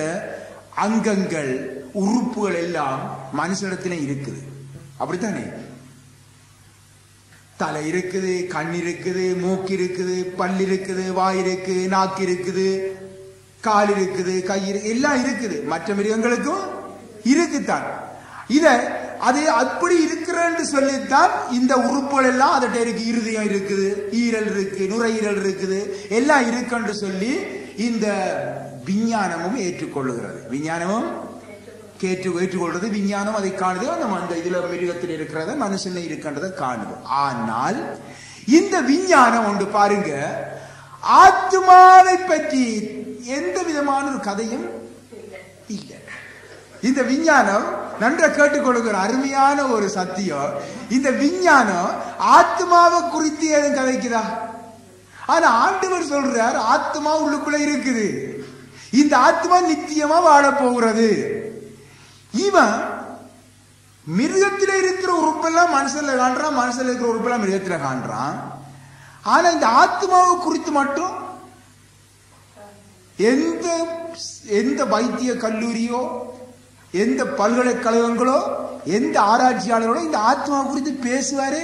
அங்கங்கள், உறுப்புகள் எல்லாம் மனுஷனிடத்திலே இருக்குது. அப்படித்தானே? தலை இருக்குது, கண் இருக்குது, மூக்கு இருக்குது, பல் இருக்குது, வாய் இருக்கு, நாக்கு இருக்குது, கால் இருக்குது, கை இருக்கு, எல்லாம் இருக்குது. மற்ற மிருகங்களுக்கும் இருக்குத்தான். அது அப்படி இருக்கிறன்னு சொல்லித்தான் இந்த உறுப்புகள் எல்லாம் அதட்ட இருக்கு. இருதயம் இருக்குது, ஈரல் இருக்கு, நுரையீரல் இருக்குது, எல்லாம் இருக்குன்னு சொல்லி இந்த விஞ்ஞானமும் ஏற்றுக்கொள்ளுகிறது. விஞ்ஞானமும் ஏற்றுக்கொள்றது. விஞ்ஞானம் அதை காணுது. அந்த இதுல மிருகத்தில் இருக்கிறத மனுஷன்ல இருக்கின்றத காணுது. ஆனால் இந்த விஞ்ஞானம் ஒன்று பாருங்க, ஆத்மாவை பற்றி எந்த விதமான ஒரு கதையும் இல்லை. இந்த விஞ்ஞானம் நன்ற கேட்டுக்கொள்கிற அருமையான ஒரு சத்தியம். இந்த விஞ்ஞானம் ஆத்மாவை குறித்து எதுவும் கதைக்குதா? ஆனா ஆண்டவர் சொல்றார், ஆத்மா உள்ளுக்குள்ள இருக்குது. இந்த ஆத்மா நித்தியமா வாழ போகிறது. இவன் மிருகத்தில இருக்கிற உறுப்பெல்லாம் மனுஷன்ல காண்றான், மனுஷன்ல இருக்கிற உறுப்பெல்லாம் மிருகத்தில காண்றான். ஆனா இந்த ஆத்மாவை குறித்து மட்டும் எந்த வைத்திய கல்லூரியோ, எந்த பல்கலைக்கழகங்களோ, எந்த ஆராய்ச்சியாளர்களோ இந்த ஆத்மா குறித்து பேசுவாரே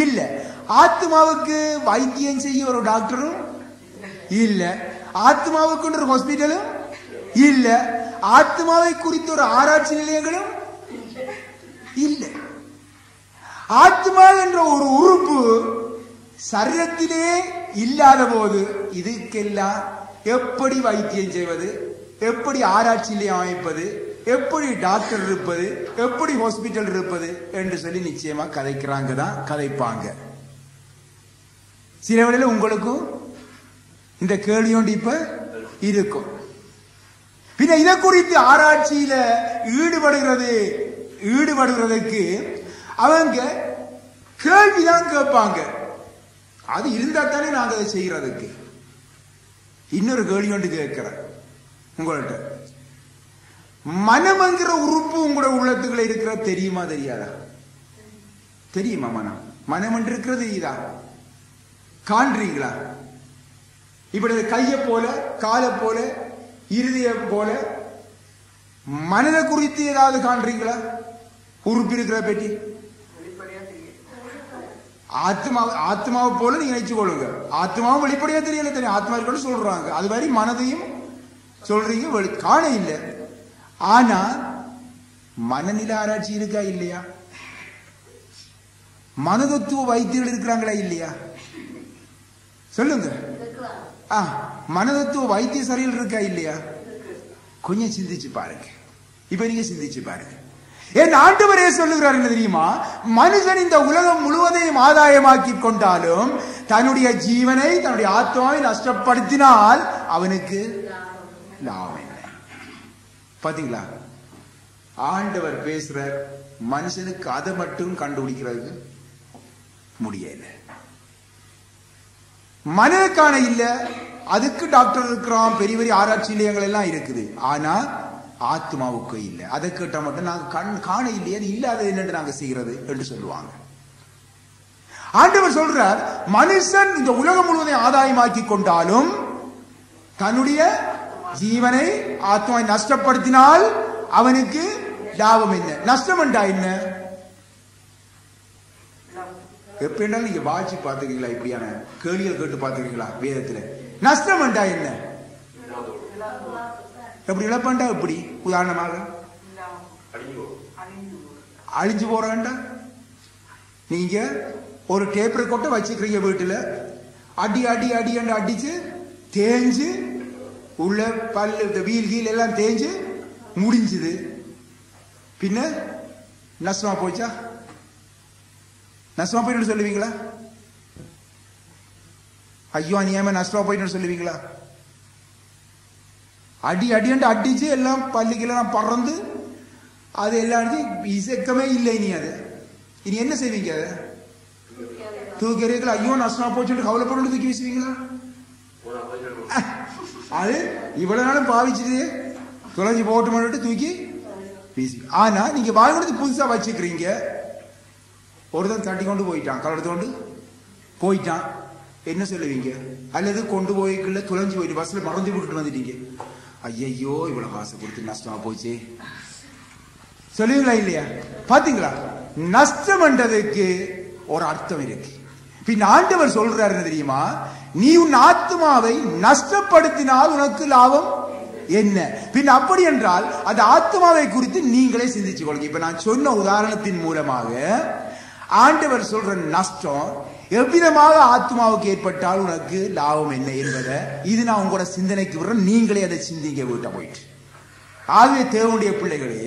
இல்ல. ஆத்மாவுக்கு வைத்தியம் செய்ய ஒரு டாக்டரும் இல்ல, ஆத்மாவுக்கு ஒரு ஹாஸ்பிட்டலும் இல்ல, ஆத்மாவை குறித்த ஒரு ஆராய்ச்சி நிலையங்களும் இல்ல. ஆத்மா என்ற ஒரு உறுப்பு சரீரத்திலே இல்லாத போது இதுக்கெல்லாம் எப்படி வைத்தியம் செய்வது, எப்படி ஆராய்ச்சி நிலையம் அமைப்பது, எப்படி டாக்டர் இருப்பது, எப்படி ஹாஸ்பிட்டல் இருப்பது என்று சொல்லி நிச்சயமா கதைக்கிறாங்க தான், கதைப்பாங்க. சில வேளையில உங்களுக்கும் இந்த கேள்வியோண்டு இப்ப இருக்கும். பின்ன இதை குறித்து ஆராய்ச்சியில ஈடுபடுகிறதுக்கு அவங்க கேள்விதான் கேட்பாங்க. அது இருந்தா தானே நாங்க அதை செய்யறதுக்கு. இன்னொரு கேள்வி ஒன்று கேட்கிறேன் உங்கள்கிட்ட. மனம்ங்கிற உறுப்பு உங்களோட உள்ளத்துக்குள்ள இருக்கிற தெரியுமா தெரியாதா? தெரியுமா? மனம் இருக்கிறது தெரியுதா? காண்றீங்களா? இப்படி கையை போல, காலை போல, இருதயம் போல மனதை குறித்து ஏதாவது காண்றீங்களா? உறுப்பு இருக்கிற பெட்டி ஆத்மாவை போல நீங்க நினைச்சு கொள்ளுங்க. ஆத்மாவும் வெளிப்படையா தெரியல, தெரியும் ஆத்மா இருக்கணும் சொல்றாங்க. அது மாதிரி மனதையும் சொல்றீங்க, காண இல்லை. ஆனா மனநிலை ஆராய்ச்சி இருக்கா இல்லையா? மனதத்துவ வைத்தியர்கள் இருக்கிறாங்களா இல்லையா? சொல்லுங்க. மனதத்துவ வைத்தியசாலையில் இருக்கா இல்லையா? கொஞ்சம் சிந்திச்சு பாருங்க. இப்ப நீங்க சிந்திச்சு பாருங்க. என் ஆண்டவரே சொல்லுகிறார் என்ன தெரியுமா? மனுஷன் இந்த உலகம் முழுவதையும் ஆதாயமாக்கி கொண்டாலும் தன்னுடைய ஜீவனை தன்னுடைய ஆத்மாவை நஷ்டப்படுத்தினால் அவனுக்கு லாபம் இல்லை. பாத்தீங்களா? ஆண்டவர் பேசுறார், மனுஷனுக்கு அதை மட்டும் கண்டுபிடிக்கிறது முடியல. மனதுக்கான இல்ல, அதுக்கு டாக்டர் இருக்கிறோம், பெரிய பெரிய ஆராய்ச்சி நிலையங்கள் எல்லாம் இருக்குது. ஆனா ஆத்மாவுக்கு இல்லை. அதை கேட்ட மட்டும் நாங்க காண இல்லையே, இல்லாத என்னென்று நாங்க செய்கிறது என்று சொல்லுவாங்க. ஆண்டவர் சொல்றார், மனுஷன் இந்த உலகம் முழுவதையும் ஆதாயமாக்கி கொண்டாலும் தன்னுடைய ஜீவனை ஆத்மாவை நஷ்டப்படுத்தினால் அவனுக்கு லாபம் என்ன? நஷ்டம் என்றா என்ன? எப்படின்னா நீங்க வாட்சி பார்த்துக்கீங்களா? இப்படியான கேள்விகள் கேட்டு பார்த்துக்கீங்களா? வேதத்துல நஷ்டம் என்றா என்ன? எப்படி இழப்பண்டா? எப்படி உதாரணமாக அழிஞ்சு போறா? நீங்க ஒரு டேப் ரெக்கார்டர் வச்சுக்கிறீங்க வீட்டுல, அடி அடி அடி அடிச்சு தேஞ்சு உள்ள பல்லு வீல் கீழ் எல்லாம் தேஞ்சு முடிஞ்சுது, பின்ன நஷ்டமா போச்சா? நஷ்டமா போயிட்டு சொல்லுவீங்களா? ஐயோ அநியாயமா நஷ்டமா போயிட்டு சொல்லுவீங்களா? அடி அடியாண்டு அடிச்சு எல்லாம் பள்ளிக்கெல்லாம் பறந்து அது எல்லாம் இசக்கமே இல்லை. இனி அது இனி என்ன செய்வீங்க? தூக்கி எறியல, ஐயோ நஷ்டமா போச்சு கவலைப்பட்டு தூக்கி வீசுவீங்களா? அது இவ்வளவு நாளும் பாவிச்சுட்டு தொலைஞ்சு போட்டு மட்டும் தூக்கி வீசி. ஆனா நீங்க வாங்கி புதுசா வச்சுக்கிறீங்க, ஒருத்தன் தட்டி கொண்டு போயிட்டான், கலஎடுத்து கொண்டு போயிட்டான், என்ன சொல்லுவீங்க? அல்லது கொண்டு போய்க்குள்ள தொலைஞ்சு போயிட்டு பஸ்ல மறந்து விட்டுட்டு வந்துட்டீங்க, ஐயோ இவ்வளவு காசு கொடுத்து நஷ்டமா போச்சு சொல்லுவீங்களா இல்லையா? பாத்தீங்களா? நஷ்டம் என்றதுக்கு ஒரு அர்த்தம் இருக்கு. பின் ஆண்டவர் சொல்றாரு என்ன தெரியுமா? நீ உன் ஆத்மாவை நஷ்டப்படுத்தினால் உனக்கு லாபம் என்ன? பின் அப்படி என்றால் அந்த ஆத்மாவை குறித்து நீங்களே சிந்திச்சு கொள்ளுங்க. இப்ப நான் சொன்ன உதாரணத்தின் மூலமாக ஆண்டவர் சொல்ற நஷ்டம் எவ்விதமாக ஆத்மாவுக்கு ஏற்பட்டால் உனக்கு லாபம் என்ன என்பதை இது நான் உங்களோட சிந்தனைக்கு விடுறேன். நீங்களே அதை சிந்திங்க வீட்டை போயிட்டு. ஆகவே தேவனுடைய பிள்ளைகளே,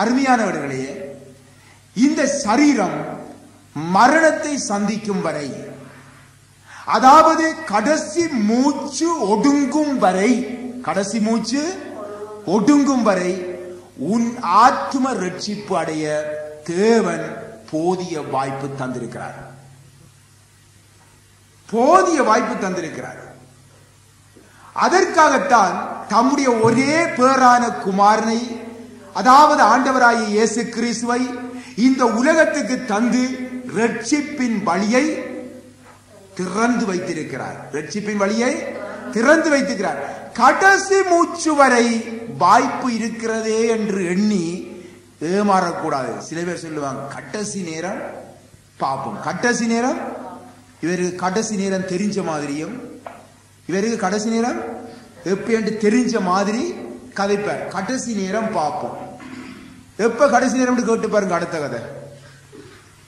அருமையானவர்களே, இந்த சரீரம் மரணத்தை சந்திக்கும் வரை, அதாவது கடைசி மூச்சு ஒடுங்கும் வரை, கடைசி மூச்சு ஒடுங்கும் வரை உன் ஆத்ம ரட்சிப்பு அடைய தேவன் போதிய வாய்ப்பு தந்திருக்கிறார். போதிய வாய்ப்பு தந்திருக்கிறார். அதற்காகத்தான் தம்முடைய ஒரே பேரான குமாரனை, அதாவது ஆண்டவராகிய இயேசு கிறிஸ்துவை இந்த உலகத்துக்கு தந்து ரட்சிப்பின் வழியை திறந்து வைத்திருக்கிறார். ரட்சிப்பின் வழியை திறந்து வைத்திருக்கிறார். கடைசி மூச்சு வரை வாய்ப்பு இருக்கிறதே என்று எண்ணி ஏமாறக்கூடாது. சில பேர் சொல்லுவாங்க, கடைசி நேரம் பாப்போம். கடைசி நேரம், இவருக்கு கடைசி நேரம் தெரிஞ்ச மாதிரியும், இவருக்கு கடைசி நேரம் எப்ப தெரிஞ்ச மாதிரி கதைப்பார். கடைசி நேரம் பார்ப்போம். எப்ப கடைசி நேரம் கேட்டு பாருங்க, அடுத்த கதை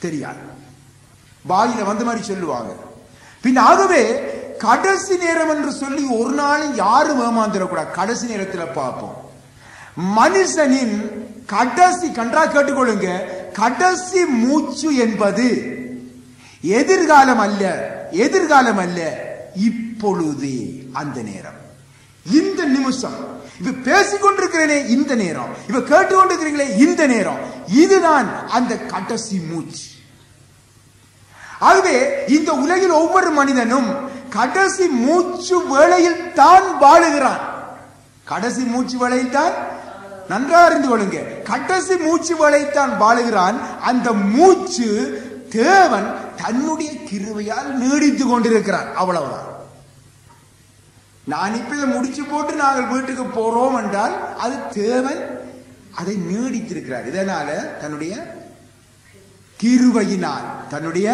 தெரியாது, வாயில வந்த மாதிரி சொல்லுவாங்க. பின் ஆகவே கடைசி நேரம் என்று சொல்லி ஒரு நாளும் யாரும் ஏமாந்துடக்கூடாது. கடைசி நேரத்தில் பார்ப்போம். மனுஷனின் கடைசி, கன்றா கேட்டுக்கொள்ளுங்க, கடைசி மூச்சு என்பது எதிர்காலம் அல்ல, எதிர்காலம் அல்ல, இப்பொழுதே அந்த நேரம், இந்த நிமிஷம். இப்ப பேசிக்கொண்டிருக்கிறேனே இந்த நேரம், இப்ப கேட்டுக்கொண்டிருக்கிறீங்களே இந்த நேரம், இதுதான் அந்த கடைசி மூச்சு. ஆகவே இந்த உலகில் ஒவ்வொரு மனிதனும் கடைசி மூச்சு வேளையில் தான் வாழுகிறான். கடைசி மூச்சு வேளையில் தான், நன்றாக அறிந்து கொள்ளுங்க, கடைசி மூச்சு வேளையில் தான் வாழுகிறான். அந்த மூச்சு தேவன் தன்னுடைய கிருபையால் நீடித்து கொண்டிருக்கிறார். அவ்வளவுதான். நான் இப்ப இதை முடிச்சு போட்டு நாங்கள் வீட்டுக்கு போறோம் என்றால் அது தேவன் அதை நீடித்திருக்கிறார். இதனால தன்னுடைய கிருபையினால், தன்னுடைய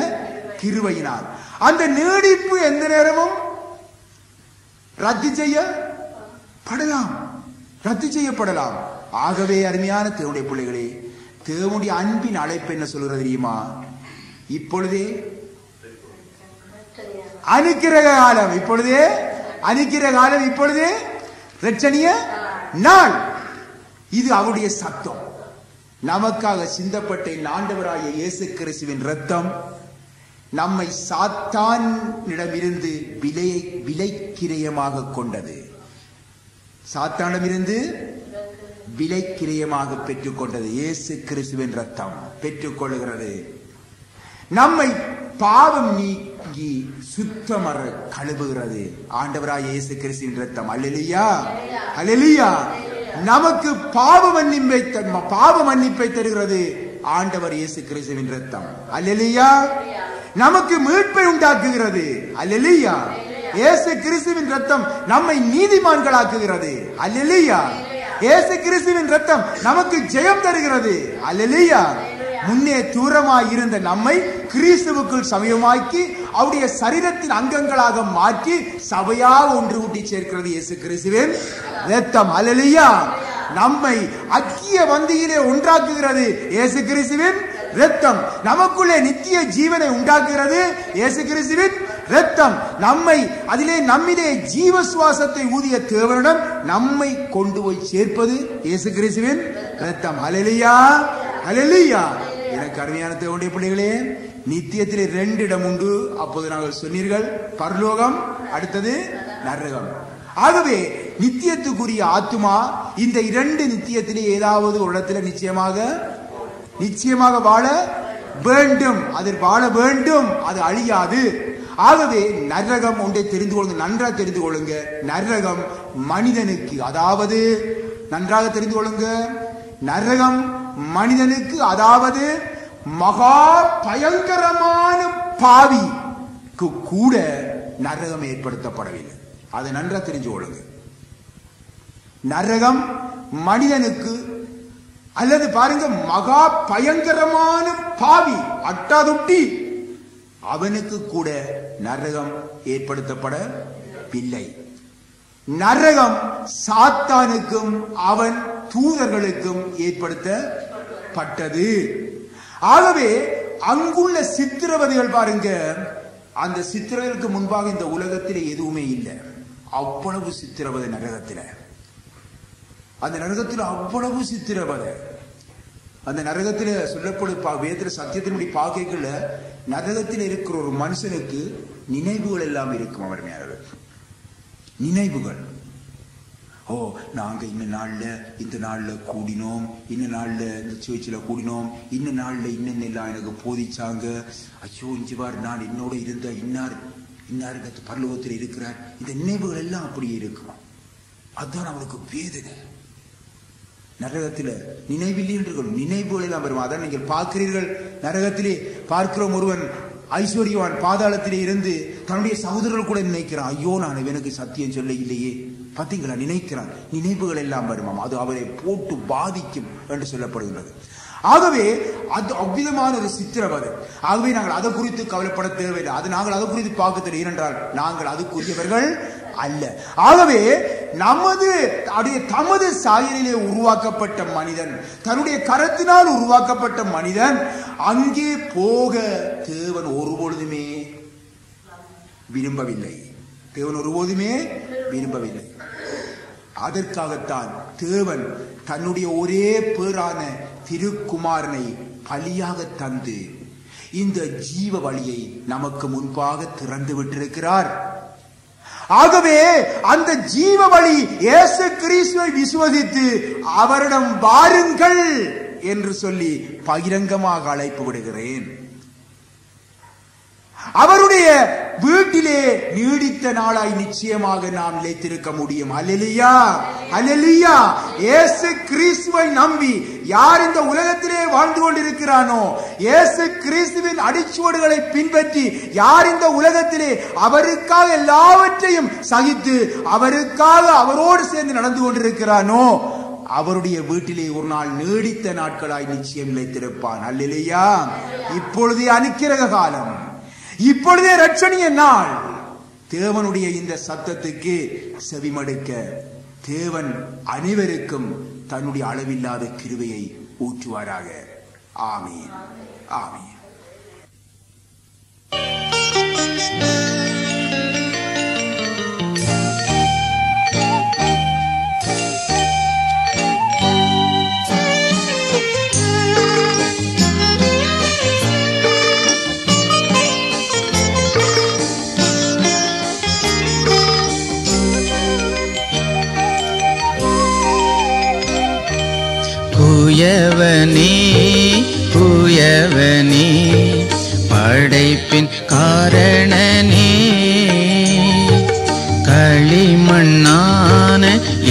கிருபையினால் அந்த நீடிப்பு எந்த நேரமும் ரத்து செய்யப்படலாம், ரத்து செய்யப்படலாம். ஆகவே அருமையான தேவனுடைய பிள்ளைகளே, தேவனுடைய அன்பின் அழைப்பு என்ன சொல்கிறது தெரியுமா? இப்பொழுதே அனுக்கிரக காலம், இப்பொழுதே அனுக்கிரக காலம், இப்பொழுதே இரட்சணிய நாள். இது அவருடைய சத்தம். நமக்காக சிந்தப்பட்ட ஆண்டவராகிய இயேசு கிறிஸ்துவின் இரத்தம் நம்மை சாத்தானிடமிருந்து விலைக்கிரயமாக கொண்டது. சாத்தானிடமிருந்து விலைக்கிரயமாக பெற்றுக்கொண்டது. இயேசு கிறிஸ்துவின் இரத்தம் பெற்றுக்கொள்கிறது. நம்மை பாவம் நீக்கி சுத்தமற கழுவுகிறது. ஆண்டவராய் இயேசு கிறிஸ்துவின் இரத்தம். அல்லேலூயா, அல்லேலூயா. நமக்கு பாவ மன்னிப்பை தருகிறது ஆண்டவர் இயேசு கிறிஸ்துவின் இரத்தம். அல்லேலூயா. நமக்கு மீட்பை உண்டாக்குகிறது. அல்லேலூயா. இயேசு கிறிஸ்துவின் இரத்தம் நம்மை நீதிமான்களாக்குகிறது. அல்லேலூயா. இயேசு கிறிஸ்துவின் இரத்தம் நமக்கு ஜெயம் தருகிறது. அல்லேலூயா. முன்னே தூரமாய் இருந்த நம்மை கிறிஸ்துவுக்குள் சமயமாக்கி அவருடைய சரீரத்தின் அங்கங்களாக மாற்றி சபையாக ஒன்று கூட்டி சேர்க்கிறது இயேசு கிறிஸ்துவின் இரத்தம். அல்லேலூயா. நம்மை ஐக்கிய வந்தியிலே ஒன்றாக்குகிறது இயேசு கிறிஸ்துவின் இரத்தம். நமக்குள்ளே நித்திய ஜீவனை உண்டாக்குகிறது இயேசு கிறிஸ்துவின் இரத்தம். நம்மிலே ஜீவ சுவாசத்தை ஊதிய தேவனிடம் நம்மை கொண்டு போய் சேர்ப்பது இயேசு கிறிஸ்துவின் இரத்தம். அல்லேலூயா, அல்லேலூயா. எனக்கு அருமையான தேவனுடைய பிள்ளைகளே, நித்தியத்திலே 2 இடம் உண்டு. அப்போது நாங்கள் சொன்னீர்கள், பரலோகம், அடுத்தது நரகம். ஆகவே நித்தியத்துக்குரிய ஆத்துமா இந்த 2 நித்தியத்திலே ஏதாவது ஒரு இடத்துல நிச்சயமாக வாழ வேண்டும். அதில் வாழ வேண்டும், அது அழியாது. ஆகவே நரகம் ஒன்றை தெரிந்து கொள்ளுங்க, நன்றாக தெரிந்து கொள்ளுங்க. நரகம் மனிதனுக்கு, அதாவது நன்றாக தெரிந்து கொள்ளுங்க, நரகம் மனிதனுக்கு, அதாவது மகா பயங்கரமான பாவிக்கு கூட நரகம் ஏற்படுத்தப்படவில்லை. அதை நன்றாக தெரிஞ்சு கொள்ளுங்க. நரகம் மனிதனுக்கு, அல்லது பாருங்க, மகா பயங்கரமான பாவி, அட்டாதுட்டி, அவனுக்கு கூட நரகம் ஏற்படுத்தப்படவில்லை. நரகம் சாத்தானுக்கும் அவன் தூதர்களுக்கும் ஏற்படுத்தப்பட்டது. ஆகவே அங்குள்ள சித்திரவதைகள் பாருங்க, அந்த சித்திரவதைகளுக்கு முன்பாக இந்த உலகத்திலே எதுவுமே இல்லை. அவ்வளவு சித்திரவதை நரகத்தில். அந்த நரகத்தில் அவ்வளவு சித்திரவதை. அந்த நரகத்தில் சொல்லப்படும் வேதத்தில் சத்தியத்தினுடைய பாக்கைகள்ல நரகத்தில் இருக்கிற ஒரு மனுஷனுக்கு நினைவுகள் எல்லாம் இருக்கும். அவர் நினைவுகள், ஓ நாங்க இந்த நாள்ல கூடினோம், இந்த நாள்ல இந்த சேர்ச்சில் கூடினோம், இந்த நாள்ல இன்னும் எல்லாம் எனக்கு போதிச்சாங்க, ஐயோ இஞ்சிவார் நான் என்னோட இருந்த இன்னார் பரலோகத்தில் இருக்கிறார். இந்த நினைவுகள் எல்லாம் அப்படியே இருக்கும். அதுதான் அவனுக்கு வேதனை. நரகத்தில் நினைவுகள் எல்லாம் வரும். அதான் நீங்கள் பார்க்கிறீர்கள், நரகத்திலே பார்க்கிறோம், ஒருவன் ஐஸ்வர்யவான் பாதாளத்திலே இருந்து தன்னுடைய சகோதரர்கள் கூட நினைக்கிறான், ஐயோ நான் இவனுக்கு சத்தியம் சொல்ல இல்லையே, பார்த்தீங்களா, நினைக்கிறான். நினைவுகள் எல்லாம் வருமாம். அது அவரை போட்டு பாதிக்கும் என்று சொல்லப்படுகின்றது. ஆகவே அது அவ்விதமான ஒரு சித்திரவதை. ஆகவே நாங்கள் அதை குறித்து கவலைப்பட தேவையில்லை. அது நாங்கள் அதை குறித்து பார்க்க தெரியும். ஏனென்றால் நாங்கள் அதுக்குரியவர்கள் அல்ல. ஆகவே தமது சாயலிலே உருவாக்கப்பட்ட மனிதன், தன்னுடைய கரத்தினால் உருவாக்கப்பட்ட மனிதன் அங்கே போக தேவன் ஒருபொழுதுமே விரும்பவில்லை. அதற்காகத்தான் தேவன் தன்னுடைய ஒரே பேரான திருக்குமாரனை பலியாக தந்து இந்த ஜீவ வழியை நமக்கு முன்பாக திறந்து விட்டிருக்கிறார். ஆகவே அந்த ஜீவ வழி இயேசு கிறிஸ்துவை விசுவசித்து அவரிடம் வாருங்கள் என்று சொல்லி பகிரங்கமாக அழைப்பு விடுகிறேன். அவருடைய வீட்டிலே நீடித்த நாளாய் நிச்சயமாக நாம் நிலைத்திருக்க முடியும். அல்லேலூயா, அல்லேலூயா. இயேசு கிறிஸ்துவை நம்பி யார் இந்த உலகத்திலே வாழ்ந்து கொண்டிருக்கிறானோ, இயேசு கிறிஸ்துவின் அடிச்சுவடுகளை பின்பற்றி யார் இந்த உலகத்திலே அவருக்காக எல்லாவற்றையும் சகித்து அவருக்காக அவரோடு சேர்ந்து நடந்து கொண்டிருக்கிறானோ, அவருடைய வீட்டிலே ஒரு நாள் நீடித்த நாட்களாய் நிச்சயம் நிலைத்திருப்பான். அல்லேலூயா. இப்பொழுதே அனுக்கிரக காலம், இப்பொழுதே ரட்சணிய நாள். தேவனுடைய இந்த சத்தத்துக்கு செவிமடுக்க தேவன் அனைவருக்கும் தன்னுடைய அளவில்லாத கிருபையை ஊற்றுவாராக. ஆமீன், ஆமீன். தூயவனே தூயவனே படைப்பின் காரணனே களிமண்ணான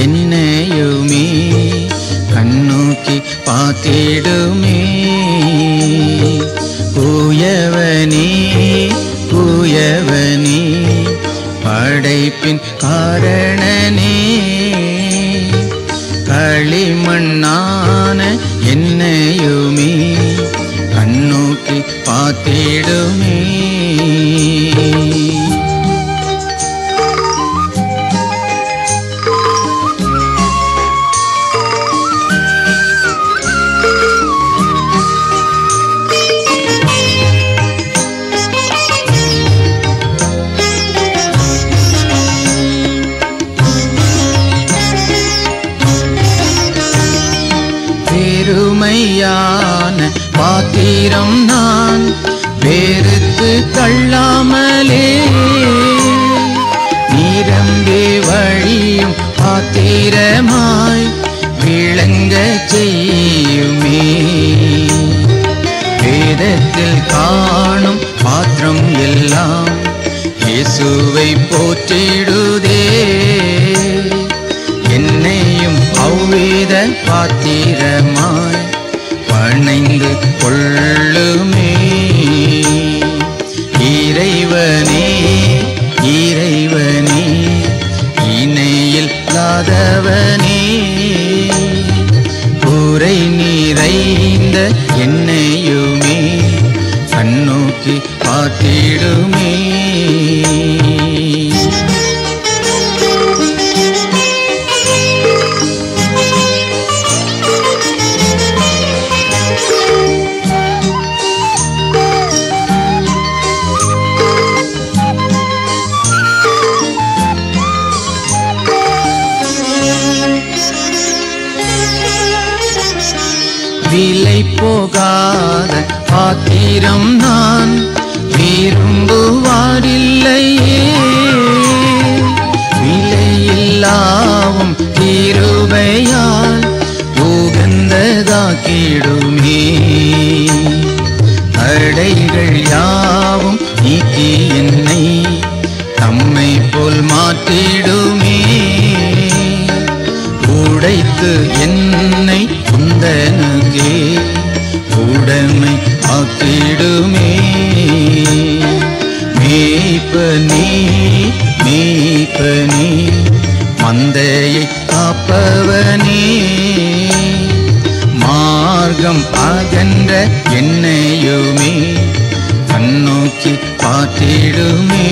என்னையுமே கண்ணோக்கி பார்த்திடுமே தூயவனே தூயவனே படைப்பின் காரணனே களிமண்ணான என்னையுமே கண்ணோக்கி பார்த்திடுமே பெருமையான பாத்திரம் நான் வெறுத்து தள்ளாமலே நிரம்பி வழியும் பாத்திரமாய் விளங்க செய்யுமே வேதத்தில் காணும் பாத்திரம் எல்லாம் இயேசுவை போற்றிடுதே என்னையும் அவ்வித பாத்திரமாய் பணிந்து கொள்ளுமே இறைவனே இறைவனே இணையில்லாதவனே குறை நிறைந்த என்னையுமே கண்ணோக்கி பார்த்திடுமே விலை போகாத பாத்திரம் நான் விரும்புவாரில்லையே விலையில்லாவும் கிருபையால் உகந்ததாக்கிடுமே தடைகள் யாவும் நீக்கி என்னை தம்மை போல் மாற்றிடுமே உடைத்து என்னை உந்தனுக்கே உடைமை ஆக்கிடுமே மேய்ப்பனே மேய்ப்பனே மந்தையை காப்பவனே மார்க்கம் அகன்ற என்னையுமே கண்ணோக்கி பார்த்திடுமே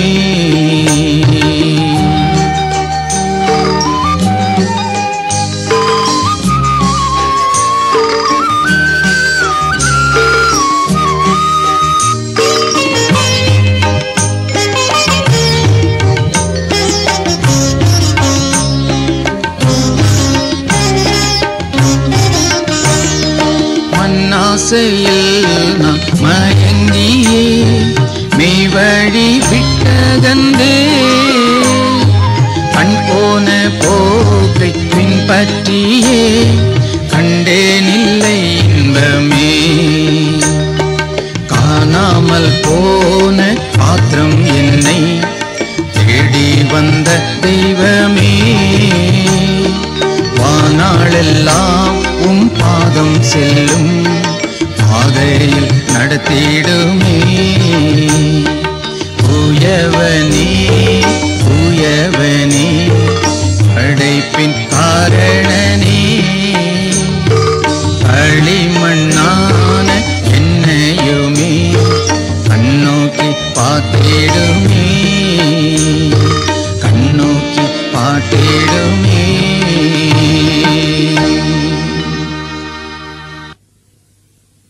ஆசையில் நான் மயங்கியே மெய்வழி விட்டகந்தே கண் போன போக்கை பின்பற்றியே கண்டேனில்லை இன்பமே காணாமல் போன பாத்திரம் என்னை தேடி வந்த தெய்வமே வானாளெல்லாம் உம் பாதம் செல்லும் பாதையில் நடத்திடுமே தூயவனே தூயவனே படைப்பின் காரணனே களிமண்ணான என்னையுமே கண்ணோக்கி பார்த்திடுமே கண்ணோக்கி பார்த்திடுமே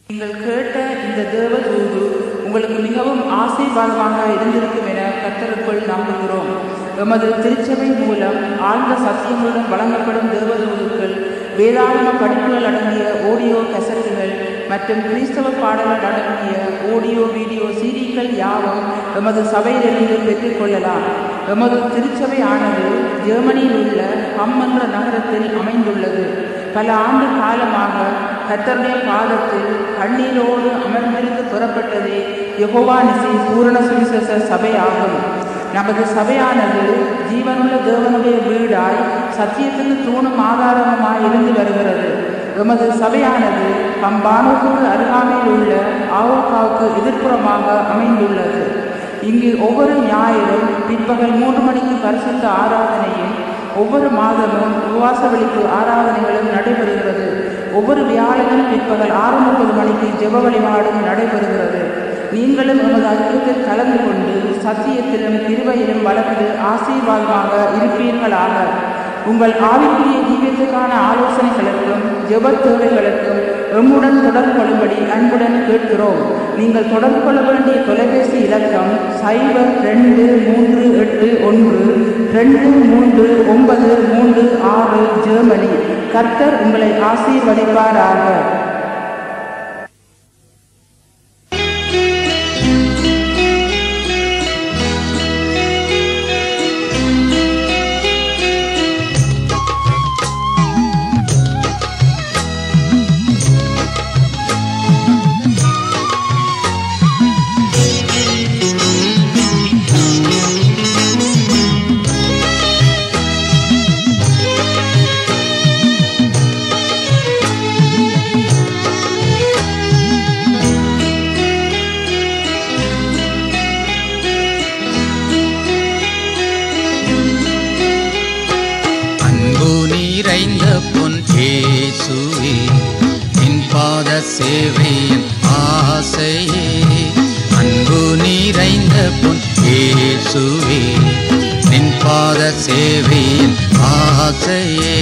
நீங்கள் கேட்ட இந்த தேவதூது உங்களுக்கு மிகவும் ஆசீர்வாதமாக இருந்திருக்கும் என கர்த்தருக்குள் நம்புகிறோம். எமது திருச்சபை மூலம் ஆழ்ந்த சத்தியங்களுடன் வழங்கப்படும் தேவதூதுக்கள், வேதாகம படிப்புகள் அடங்கிய ஆடியோ கசட்டுகள் மற்றும் கிறிஸ்தவ பாடல்கள் அடங்கிய ஆடியோ வீடியோ சீடிக்கள் யாவும் எமது சபையிலிருந்து பெற்றுக்கொள்ளலாம். எமது திருச்சபை ஆனது ஜெர்மனியில் உள்ள ஹம் என்ற நகரத்தில் அமைந்துள்ளது. பல ஆண்டு காலமாக கர்த்தருடைய பாதத்தில் கண்ணீரோடு அமர்ந்திருந்து புறப்பட்டதே யெகோவா நிசி பூரண சுவிசேஷ சபையாகும். நமது சபையானது ஜீவனுள்ள தேவனுடைய வீடாய் சத்தியத்துக்கு தூணும் ஆதாரமாய் இருந்து வருகிறது. எமது சபையானது பம்பானூருக்கு அருகாமையில் உள்ள ஆவோக்காவுக்கு எதிர்ப்புறமாக அமைந்துள்ளது. இங்கு ஒவ்வொரு ஞாயிறும் பிற்பகல் 3 மணிக்கு பரிசுத்த ஆராதனையும் ஒவ்வொரு மாதமும் உபவாச விழிப்பு ஆராதனைகளும் நடைபெறுகிறது. ஒவ்வொரு வியாழனும் பிற்பகல் 6:30 மணிக்கு ஜெப வழிபாடும் நடைபெறுகிறது. நீங்களும் எமது ஐக்கியத்தில் கலந்து கொண்டு சத்தியத்திலும் கிருபையிலும் வளர்ந்து ஆசீர்வாதமாக இருப்பீர்களாக. உங்கள் ஆவிக்குரிய ஜீவியத்துக்கான ஆலோசனைகளுக்கும் ஜெப தேவைகளுக்கும் எம்முடன் தொடர்பு கொள்ளும்படி அன்புடன் கேட்கிறோம். நீங்கள் தொடர்பு கொள்ள வேண்டிய தொலைபேசி இலக்கம் 0238123936 ஜெர்மனி. கர்த்தர் உங்களை ஆசீர்வதிப்பாராக. சேவையின் ஆசையே அன்பு நிறைந்த பொன் இயேசுவே நின் பாத சேவையின் ஆசையே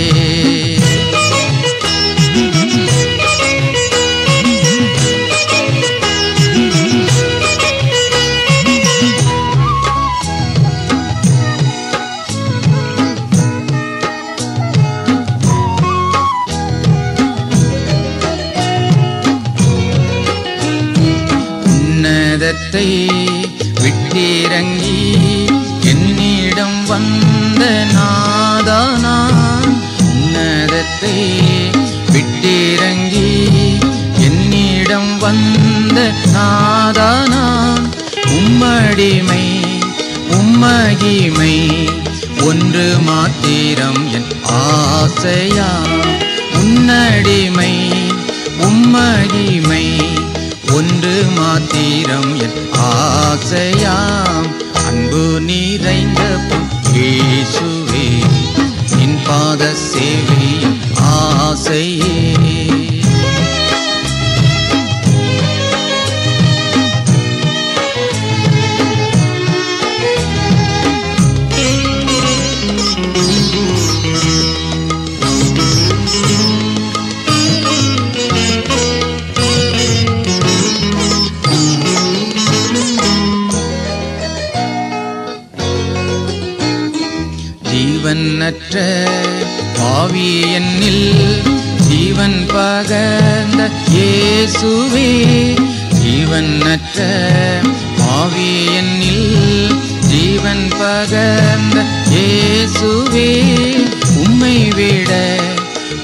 விட்டிறங்கி என்னிடம் வந்த நாதானான் உன்னதத்தை விட்டிறங்கி என்னிடம் வந்த நாதானான் உம்மடிமை உம்மகிமை ஒன்று மாத்திரம் என் ஆசையா உன்னடிமை உம்மகிமை ஒன்று மாத்திரம் என் ஆசையாம் அன்பு நிறைந்த இயேசுவே நின் பாத சேவையின் ஆசையே ஜீவனற்ற பாவி என்னில் ஜீவன் பகர்ந்த இயேசுவே ஜீவனற்ற பாவி என்னில் ஜீவன் பகர்ந்த இயேசுவே உம்மை விட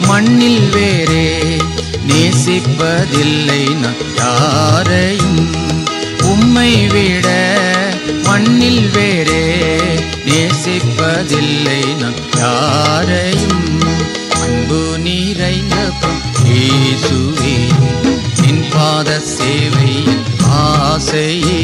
மண்ணில் வேறே நேசிப்பதில்லை நான் யாரையும் உம்மை விட மண்ணில் வேறே நேசிப்பதில்லை நான் யாரையும் அன்பு நிறைந்த இயேசுவே நின் பாத சேவையின் ஆசையே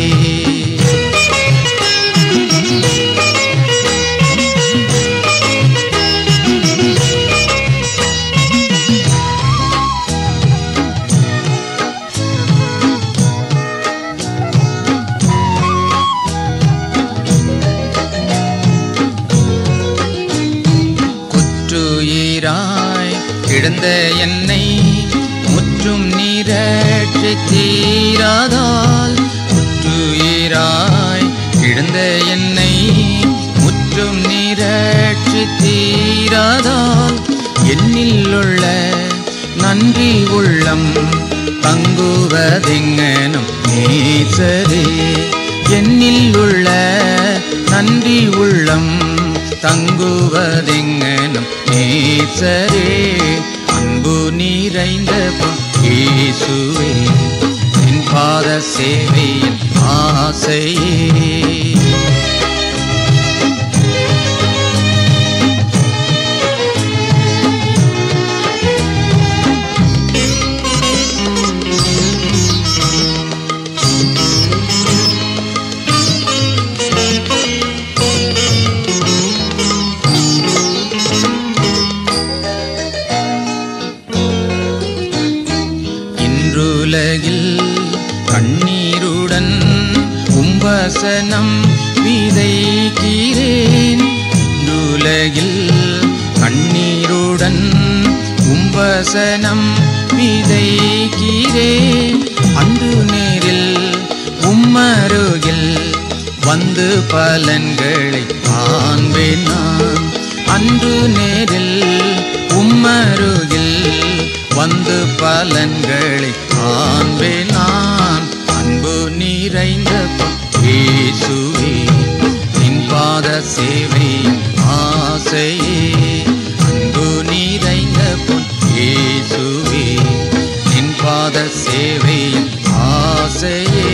கிடந்த என்னை முற்றும் நீரற்றி தீராதால் முற்றுயிராய் கிடந்த என்னை முற்றும் நீரற்றி தீராதால் என்னில் உள்ள நன்றி உள்ளம் தங்குவதெங்கனும் நேசரே என்னில் உள்ள நன்றி உள்ளம் தங்குவதெங்கனும் நேசரே அன்பு நிறைந்த இயேசுவே என் பாத சேவையின் ஆசையே. இன்றுலகில் கண்ணீருடன் உம்பசனம் விதைக்கிறேன். இன்றுலகில் கண்ணீருடன் உம்பசனம் விதைக்கிறேன். அன்று நேரில் உம்மருகில் வந்து பலன்களை காண்பேன் நான். அன்று நேரில் உம்மருகில் வந்து பலன்களை காண்பேன் நான். அன்பு நிறைந்த இயேசுவே நின் பாத சேவை ஆசையே. அன்பு நிறைந்த இயேசுவே நின் பாத சேவை ஆசையே.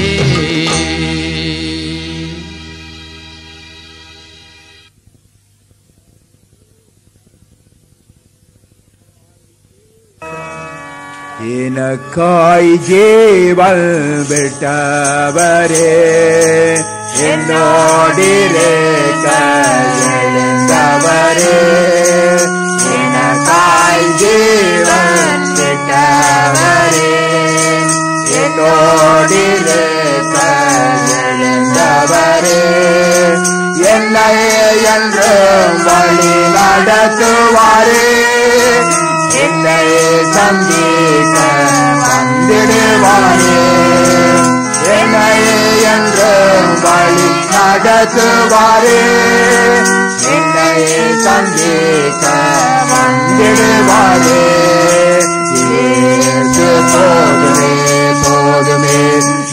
எனக்காய் ஜீவன் விட்டவரே என்னோடிருக்க எழுந்தவரே. எனக்காய் ஜீவன் விட்டவரே என்னோடிருக்க எழுந்தவரே. என்னை என்று வழி நடத்துவாரே. என்னை சந்திக்க வந்திடுவாரே. என்னை என்று வழி நடத்துவாரே. என்னை சந்திக்க வந்திடுவாரே. இயேசு போதுமே போதுமே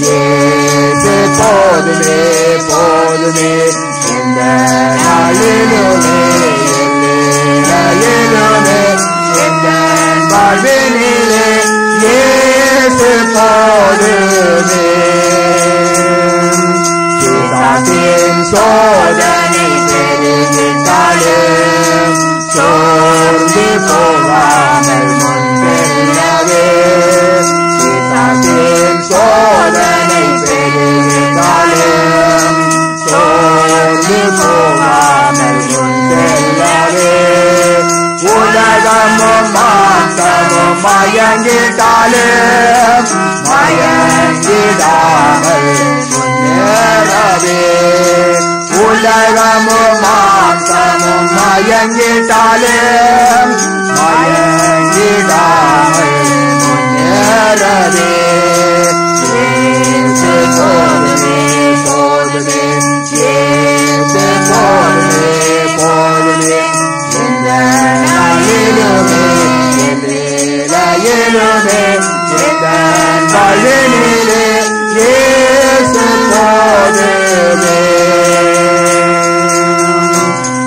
இயேசு போதுமே போதுமே. இந்த நாளிலுமே நாளிலுமே வாழ்வினிலே இயேசு போதுமே. பிசாசின் சோதனை பெருகிட்டாலும் சோர்ந்து போகாமல் முன்பெல்லவே. பிசாசின் சோதனை பெருகிட்டாலும் சோர்ந்து போகாமல் முன்பெல்லவே. உலகமும் மாற்றமும் மயங்கிட்டாலும் மயங்கிடாமல் முன்னேறவே. உலகமும் மாற்றமும் மயங்கிட்டாலும் மயங்கிடாமல் முன்னேறவே. இயேசு போதுமே போதுமே இயேசு போதுமே போதுமே. இந்த நாளிலுமே நிலையிலுமே இந்த வாழ்வினிலே இயேசு போதுமே.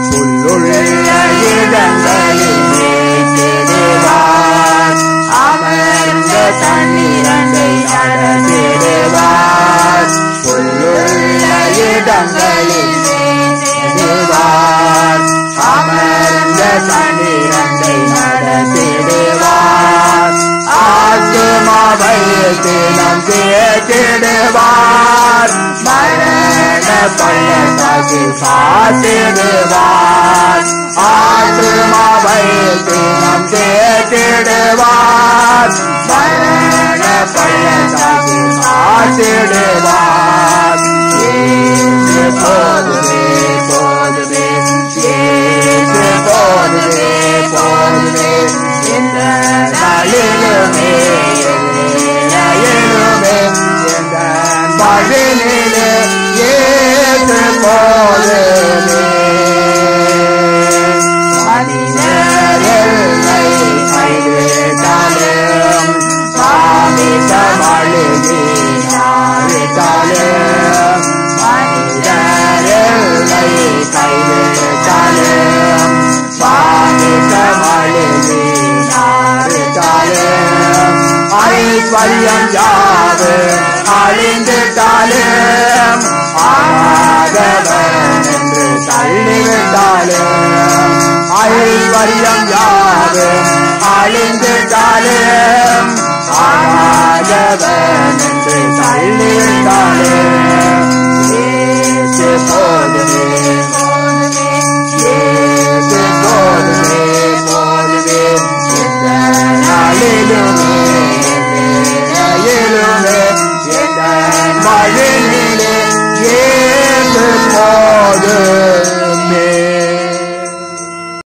புல்லுள்ள இடங்களில் மேய்த்திடுவார். அமர்ந்த தண்ணீரண்டை நடத்திடுவார். புல்லுள்ள இடங்களில் மேய்த்திடுவார். அமர்ந்த தண்ணீரண்டை நடத்திடுவார். ஆத்துமாவை தினம் தேற்றிடுவார். மரண பள்ளத்தாக்கில் காத்திடுவார். ஆத்துமாவை தினம் தேற்றிடுவார். மரண பள்ளத்தாக்கில் காத்திடுவார். இயேசு போதுமே போதுமே இயேசு போதுமே போதுமே. இந்த நாளிலுமே நாளிலுமே இந்த வாழ்வினிலே இயேசு போதுமே. மனிதரை கைவிட்டாலும் சாமித்த மழுகினாரிட்டாலும் ஐஸ்வர்யம் யாவும் அழிந்திட்டாலும் ஆகாதவன் என்று தள்ளிவிட்டாலும் ஐஸ்வர்யம் யாவும் அழிந்திட்டாலும் ஆகாதவன் என்று தள்ளிவிட்டாலும் ஏசு போதுமே ஏசு போதுமே போதுமே எந்த நாளிலுமே